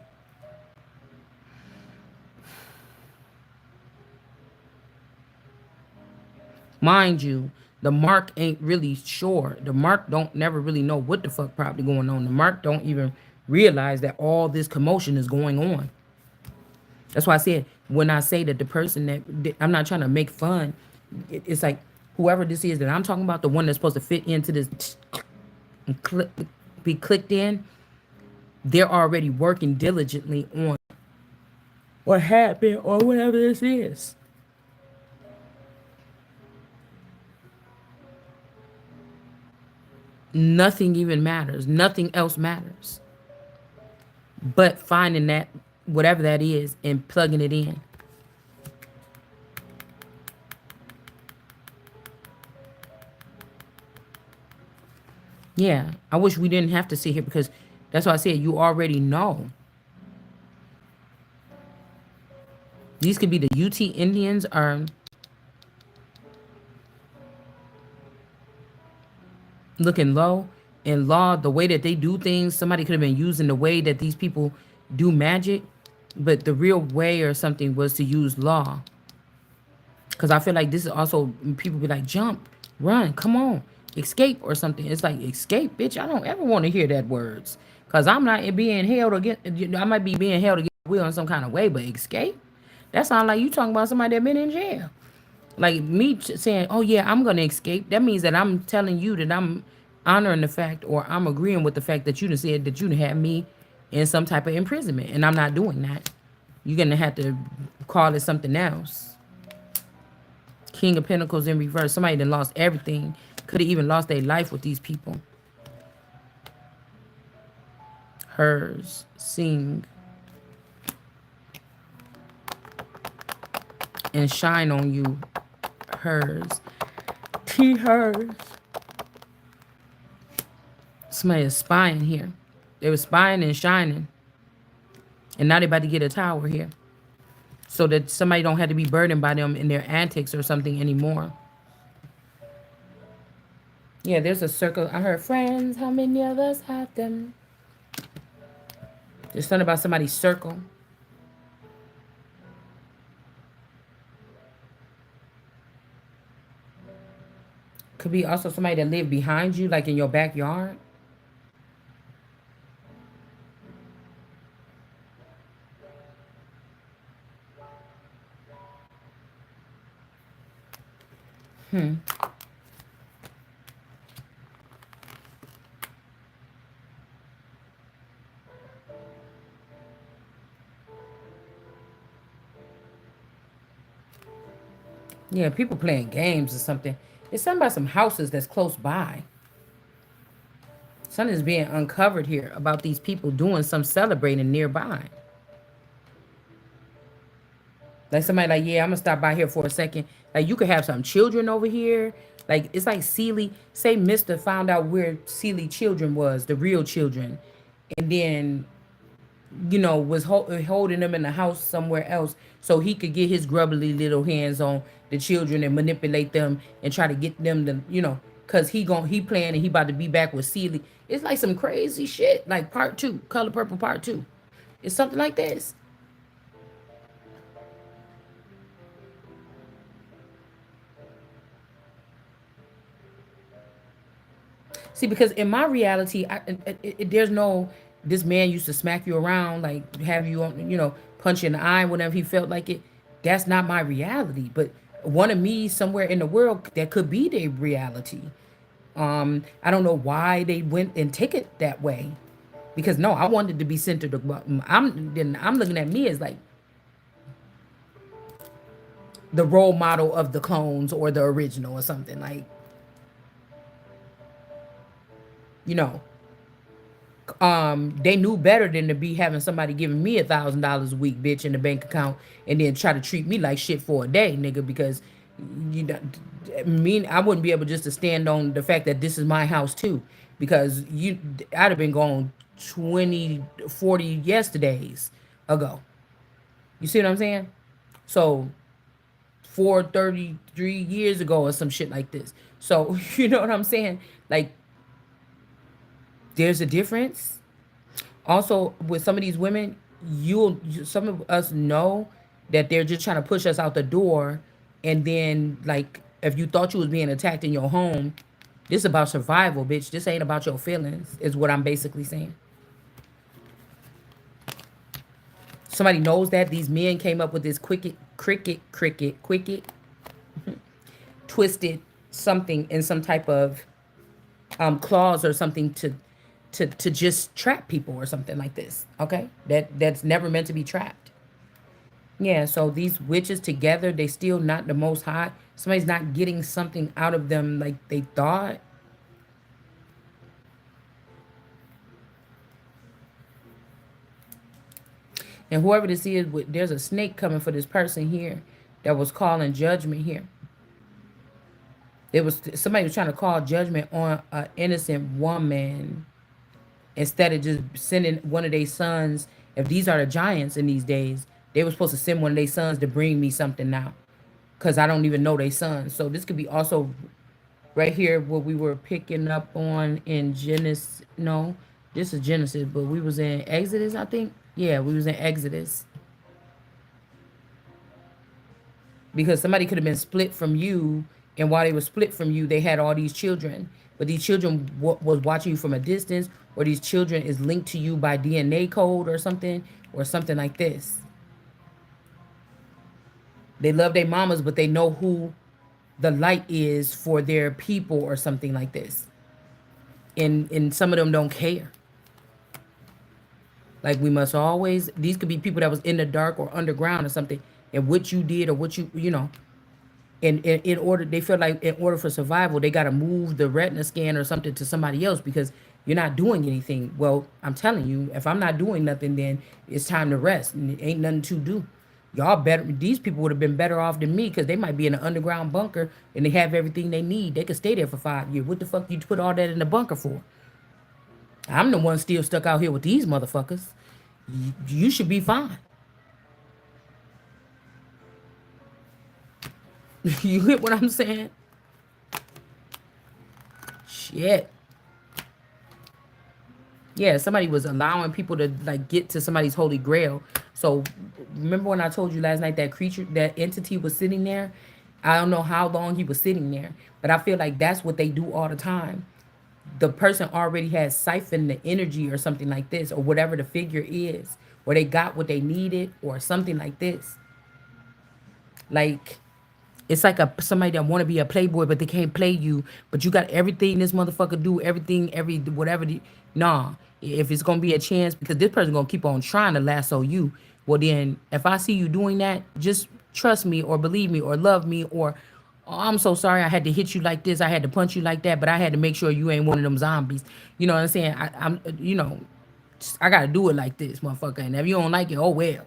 Mind you, the Mark ain't really sure. The Mark don't never really know what the fuck probably going on. The Mark don't even realize that all this commotion is going on. That's why I said, when I say that the person I'm not trying to make fun. It's like whoever this is that I'm talking about, the one that's supposed to fit into this and be clicked in, they're already working diligently on what happened or whatever this is. Nothing even matters. Nothing else matters but finding that, whatever that is, and plugging it in. Yeah, I wish we didn't have to sit here, because that's why I said you already know. These could be the UT Indians are looking low. In law, the way that they do things, somebody could have been using the way that these people do magic, but the real way or something was to use law. Because I feel like this is also, people be like, jump, run, come on, escape or something. It's like, escape, bitch. I don't ever want to hear that words. Because I'm not being held against, I might be being held against my will in some kind of way, but escape? That sounds like you talking about somebody that been in jail. Like me saying, oh yeah, I'm going to escape. That means that I'm telling you that I'm honoring the fact, or I'm agreeing with the fact that you done said that you done had me in some type of imprisonment. And I'm not doing that. You're going to have to call it something else. King of Pentacles in reverse. Somebody that lost everything. Could have even lost their life with these people. Hers. Sing. And shine on you. Hers. T hers. Somebody is spying here. They were spying and shining. And now they about to get a tower here. So that somebody don't have to be burdened by them in their antics or something anymore. Yeah, there's a circle. I heard friends, how many of us have them? There's something about somebody's circle. Could be also somebody that lived behind you, like in your backyard. Yeah, people playing games or something. It's something about some houses that's close by. Something is being uncovered here about these people doing some celebrating nearby. Like somebody like, yeah, I'm gonna stop by here for a second. Like you could have some children over here. Like it's like Sealy. Say Mister found out where Sealy children was, the real children, and then was holding them in the house somewhere else so he could get his grubbly little hands on the children and manipulate them and try to get them to, cause he playing and he about to be back with Sealy. It's like some crazy shit. Like part two, Color Purple part two. It's something like this. See, because in my reality, there's no, this man used to smack you around, like have you on, punch you in the eye whenever he felt like it. That's not my reality. But one of me somewhere in the world, that could be their reality. I don't know why they went and take it that way. Because no, I wanted to be centered. I'm looking at me as like, the role model of the clones or the original or something like, you know, they knew better than to be having somebody giving me $1,000 a week, bitch, in the bank account, and then try to treat me like shit for a day, nigga, because you know, me, I wouldn't be able just to stand on the fact that this is my house too, because I'd have been gone 20, 40 yesterdays ago. You see what I'm saying? So 433 years ago or some shit like this. So you know what I'm saying? Like, there's a difference. Also, with some of these women, some of us know that they're just trying to push us out the door, and then like if you thought you was being attacked in your home, this is about survival, bitch. This ain't about your feelings, is what I'm basically saying. Somebody knows that these men came up with this cricket, twisted something in some type of clause or something to just trap people or something like this. Okay, that's never meant to be trapped. Yeah, so these witches together, they still not the most high. Somebody's not getting something out of them like they thought. And whoever this is, there's a snake coming for this person here that was calling judgment here. There was somebody was trying to call judgment on an innocent woman instead of just sending one of their sons. If these are the giants in these days, they were supposed to send one of their sons to bring me something now, because I don't even know their sons. So this could be also right here what we were picking up on in Genesis. No, this is Genesis, but we was in Exodus, I think. Yeah, we was in Exodus, because somebody could have been split from you, and while they were split from you, they had all these children, but these children was watching you from a distance, or these children is linked to you by DNA code or something like this. They love their mamas, but they know who the light is for their people or something like this, and some of them don't care. Like, we must always, these could be people that was in the dark or underground or something, and what you did or what you know, in order, they feel like in order for survival they got to move the retina scan or something to somebody else because you're not doing anything. Well, I'm telling you, if I'm not doing nothing, then it's time to rest, and it ain't nothing to do. Y'all better, these people would have been better off than me, because they might be in an underground bunker and they have everything they need. They could stay there for 5 years. What the fuck you put all that in the bunker for? I'm the one still stuck out here with these motherfuckers. You should be fine. You get what I'm saying? Shit. Yeah, somebody was allowing people to like get to somebody's holy grail. So remember when I told you last night that creature, that entity was sitting there? I don't know how long he was sitting there, but I feel like that's what they do all the time. The person already has siphoned the energy or something like this, or whatever the figure is, or they got what they needed or something like this. Like, it's like somebody that want to be a playboy, but they can't play you. But you got everything this motherfucker do, everything, whatever. Nah, if it's gonna be a chance, because this person gonna keep on trying to lasso you. Well, then if I see you doing that, just trust me or believe me or love me, or oh, I'm so sorry I had to hit you like this, I had to punch you like that, but I had to make sure you ain't one of them zombies. You know what I'm saying? I'm, I gotta do it like this, motherfucker. And if you don't like it, oh well.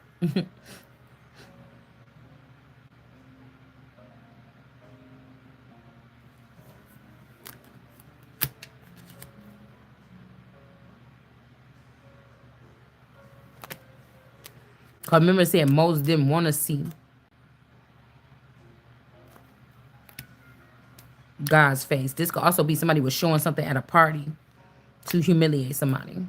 Cause remember saying Moses didn't want to see God's face. This could also be somebody was showing something at a party to humiliate somebody.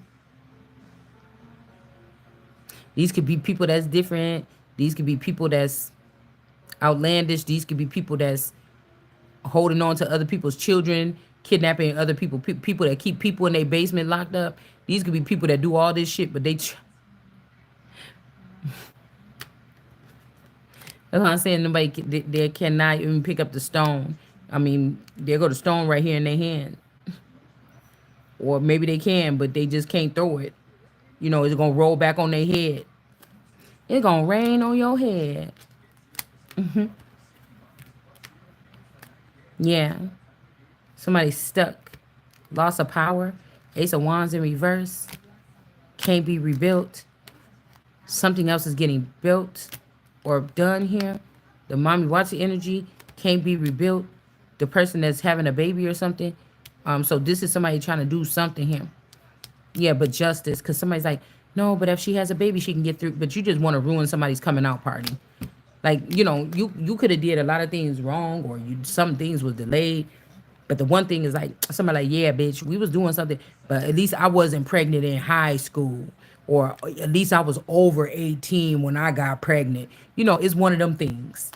These could be people that's different. These could be people that's outlandish. These could be people that's holding on to other people's children, kidnapping other people, people that keep people in their basement locked up. These could be people that do all this shit, but that's what I'm saying. Nobody, they cannot even pick up the stone. I mean, they go the stone right here in their hand. Or maybe they can, but they just can't throw it. You know, it's going to roll back on their head. It's going to rain on your head. Yeah. Somebody's stuck. Loss of power. Ace of Wands in reverse. Can't be rebuilt. Something else is getting built or done here. The mommy Watson energy can't be rebuilt. The person that's having a baby or something. So this is somebody trying to do something here. Yeah, but justice, because somebody's like, no, but if she has a baby, she can get through. But you just want to ruin somebody's coming out party. Like, you could have did a lot of things wrong, or some things was delayed. But the one thing is like somebody like, yeah, bitch, we was doing something, but at least I wasn't pregnant in high school, or at least I was over 18 when I got pregnant. It's one of them things.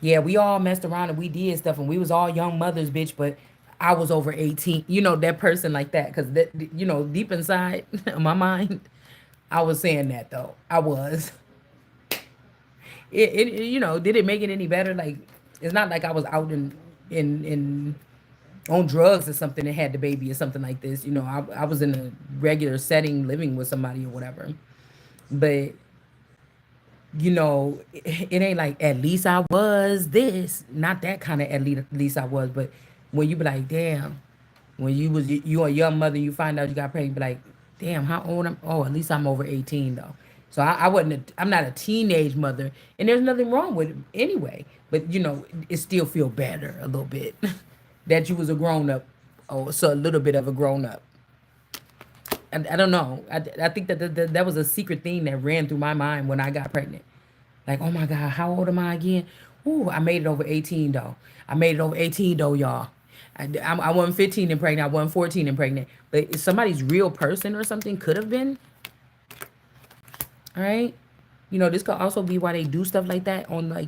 Yeah, we all messed around and we did stuff, and we was all young mothers, bitch. But I was over 18. That person like that, because that, deep inside of my mind, I was saying that though. I was. Did it make it any better? Like, it's not like I was out in on drugs or something and had the baby or something like this. I was in a regular setting living with somebody or whatever. But it ain't like at least I was this. Not that kind of at least I was, but when you be like, damn, when you a young mother, you find out you got pregnant, you be like, damn, how old am? Oh, at least I'm over 18 though. So I wasn't. I'm not a teenage mother, and there's nothing wrong with it anyway. But it still feel better a little bit that you was a grown up, or so a little bit of a grown up. I don't know. I think that was a secret thing that ran through my mind when I got pregnant. Like, oh my God, how old am I again? Ooh, I made it over 18 though. I made it over 18 though, y'all. I wasn't 15 and pregnant. I wasn't 14 and pregnant. But somebody's real person or something could have been. All right. This could also be why they do stuff like that on, like,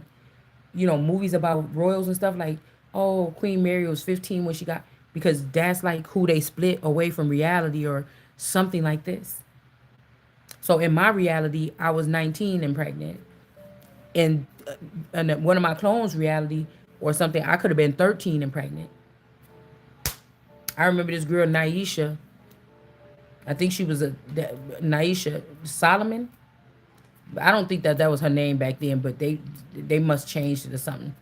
movies about royals and stuff. Like, oh, Queen Mary was 15 when she got, because that's like who they split away from reality or something like this. So in my reality, I was 19 and pregnant. In one of my clones' reality or something, I could have been 13 and pregnant. I remember this girl, Naisha. I think she was Naisha Solomon. I don't think that was her name back then, but they must change it or something.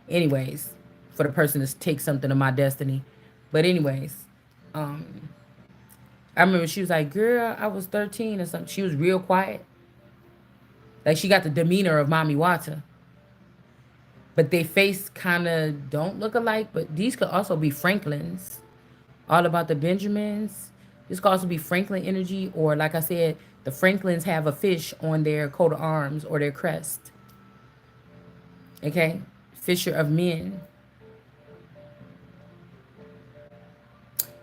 Anyways, for the person to take something of my destiny. But anyways, I remember she was like, "Girl, I was 13 or something." She was real quiet. Like, she got the demeanor of Mommy Wata, but they face kind of don't look alike. But these could also be Franklins. All about the Benjamins. This could also be Franklin energy, or like I said, the Franklins have a fish on their coat of arms or their crest. Okay, Fisher of Men.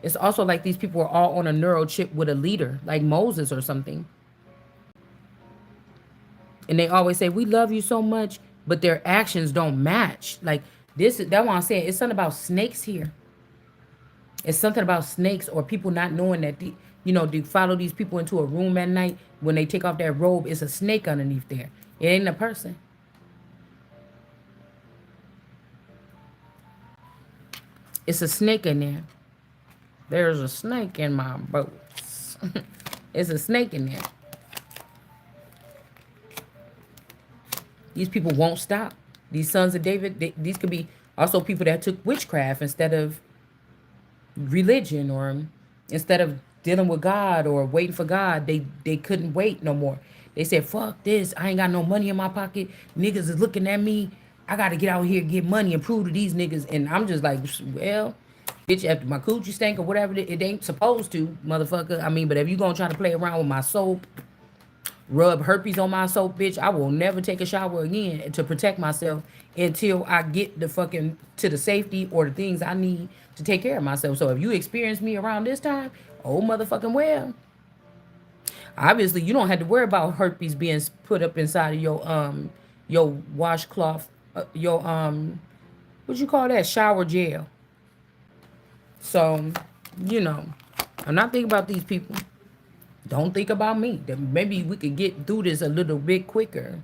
It's also like these people are all on a neural chip with a leader, like Moses or something. And they always say, "We love you so much," but their actions don't match. Like this, that's what I'm saying. It's something about snakes here. It's something about snakes or people not knowing that they follow these people into a room at night. When they take off that robe, it's a snake underneath there. It ain't a person. It's a snake in there. There's a snake in my boots. It's a snake in there. These people won't stop. These sons of David, these could be also people that took witchcraft instead of religion, or instead of dealing with God or waiting for God. They couldn't wait no more. They said, fuck this. I ain't got no money in my pocket. Niggas is looking at me. I got to get out here and get money and prove to these niggas. And I'm just like, well, bitch, after my coochie stank or whatever, it ain't supposed to, motherfucker. I mean, but if you gonna try to play around with my soap, rub herpes on my soap, bitch, I will never take a shower again to protect myself until I get the fucking to the safety or the things I need to take care of myself. So if you experience me around this time, oh motherfucking well, obviously you don't have to worry about herpes being put up inside of your washcloth, your what you call that, shower gel. So, you know, I'm not thinking about these people. Don't think about me. Then maybe we could get through this a little bit quicker.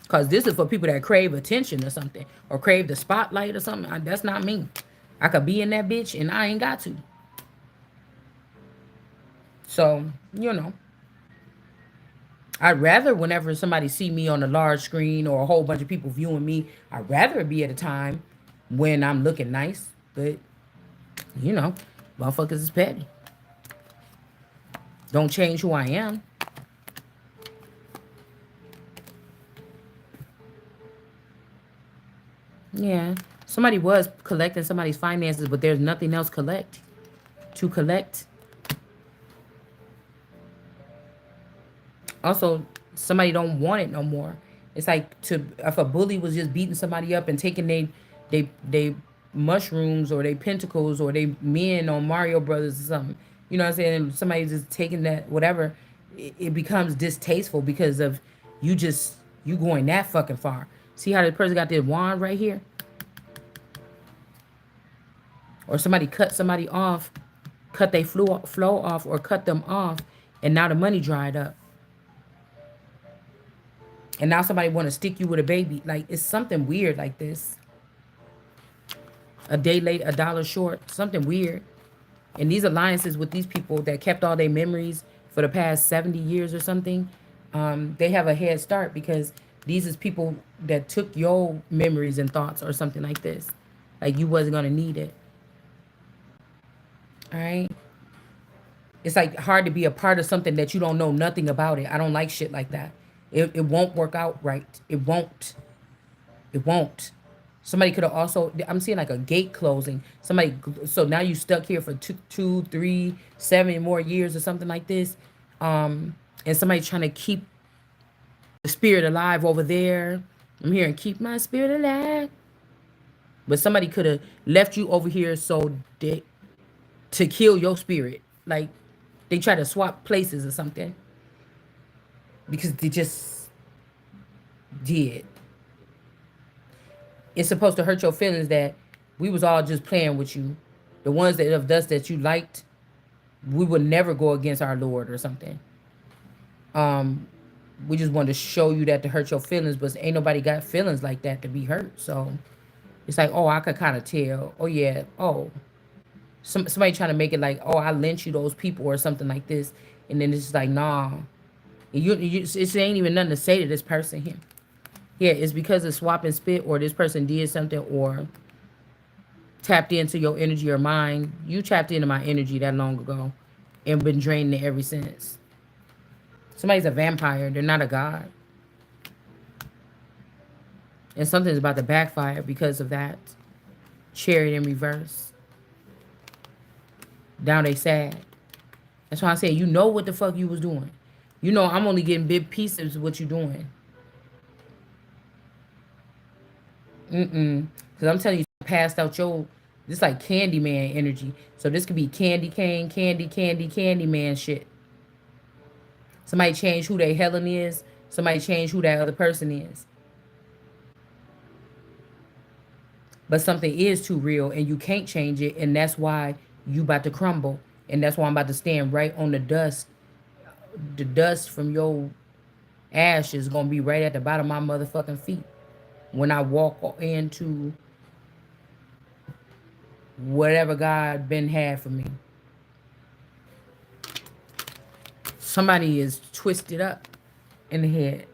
Cause this is for people that crave attention or something, or crave the spotlight or something. That's not me. I could be in that bitch and I ain't got to. So, I'd rather whenever somebody see me on a large screen or a whole bunch of people viewing me, I'd rather it be at a time when I'm looking nice. But, you know, motherfuckers is petty. Don't change who I am. Yeah. Somebody was collecting somebody's finances, but there's nothing else to collect. Also, somebody don't want it no more. It's like to if a bully was just beating somebody up and taking they mushrooms or they pentacles or they men on Mario Brothers or something. You know what I'm saying? Somebody just taking that whatever, it becomes distasteful because of you just you going that fucking far. See how the person got their wand right here? Or somebody cut somebody off, cut they flow off or cut them off, and now the money dried up. And now somebody want to stick you with a baby. Like, it's something weird like this. A day late, a dollar short. Something weird. And these alliances with these people that kept all their memories for the past 70 years or something, they have a head start because these is people that took your memories and thoughts or something like this. Like, you wasn't going to need it. All right? It's like hard to be a part of something that you don't know nothing about it. I don't like shit like that. It won't work out right. It won't. It won't. Somebody could have also. I'm seeing like a gate closing. Somebody. So now you stuck here for 2, 3, 7 more years or something like this. And somebody trying to keep the spirit alive over there. I'm hearing keep my spirit alive. But somebody could have left you over here so they to kill your spirit. Like they try to swap places or something because they just did. It's supposed to hurt your feelings that we was all just playing with you. The ones that of us that you liked, we would never go against our Lord or something. We just wanted to show you that to hurt your feelings, but ain't nobody got feelings like that to be hurt. So it's like, oh, I could kind of tell. Oh yeah, oh, somebody trying to make it like, oh, I lent you those people or something like this, and then it's just like, nah, it ain't even nothing to say to this person here. Yeah, it's because of swap and spit, or this person did something, or tapped into your energy or mine. You tapped into my energy that long ago, and been draining it ever since. Somebody's a vampire. They're not a god, and something's about to backfire because of that. Chariot in reverse. Now they sad. That's why I say you know what the fuck you was doing. You know I'm only getting big pieces of what you doing. Because I'm telling you, passed out your, this like Candyman energy. So this could be Candy Cane, Candy Man shit. Somebody change who they Helen is. Somebody change who that other person is. But something is too real and you can't change it. And that's why you about to crumble. And that's why I'm about to stand right on the dust. The dust from your ashes gonna be right at the bottom of my motherfucking feet when I walk into whatever God been had for me. Somebody is twisted up in the head.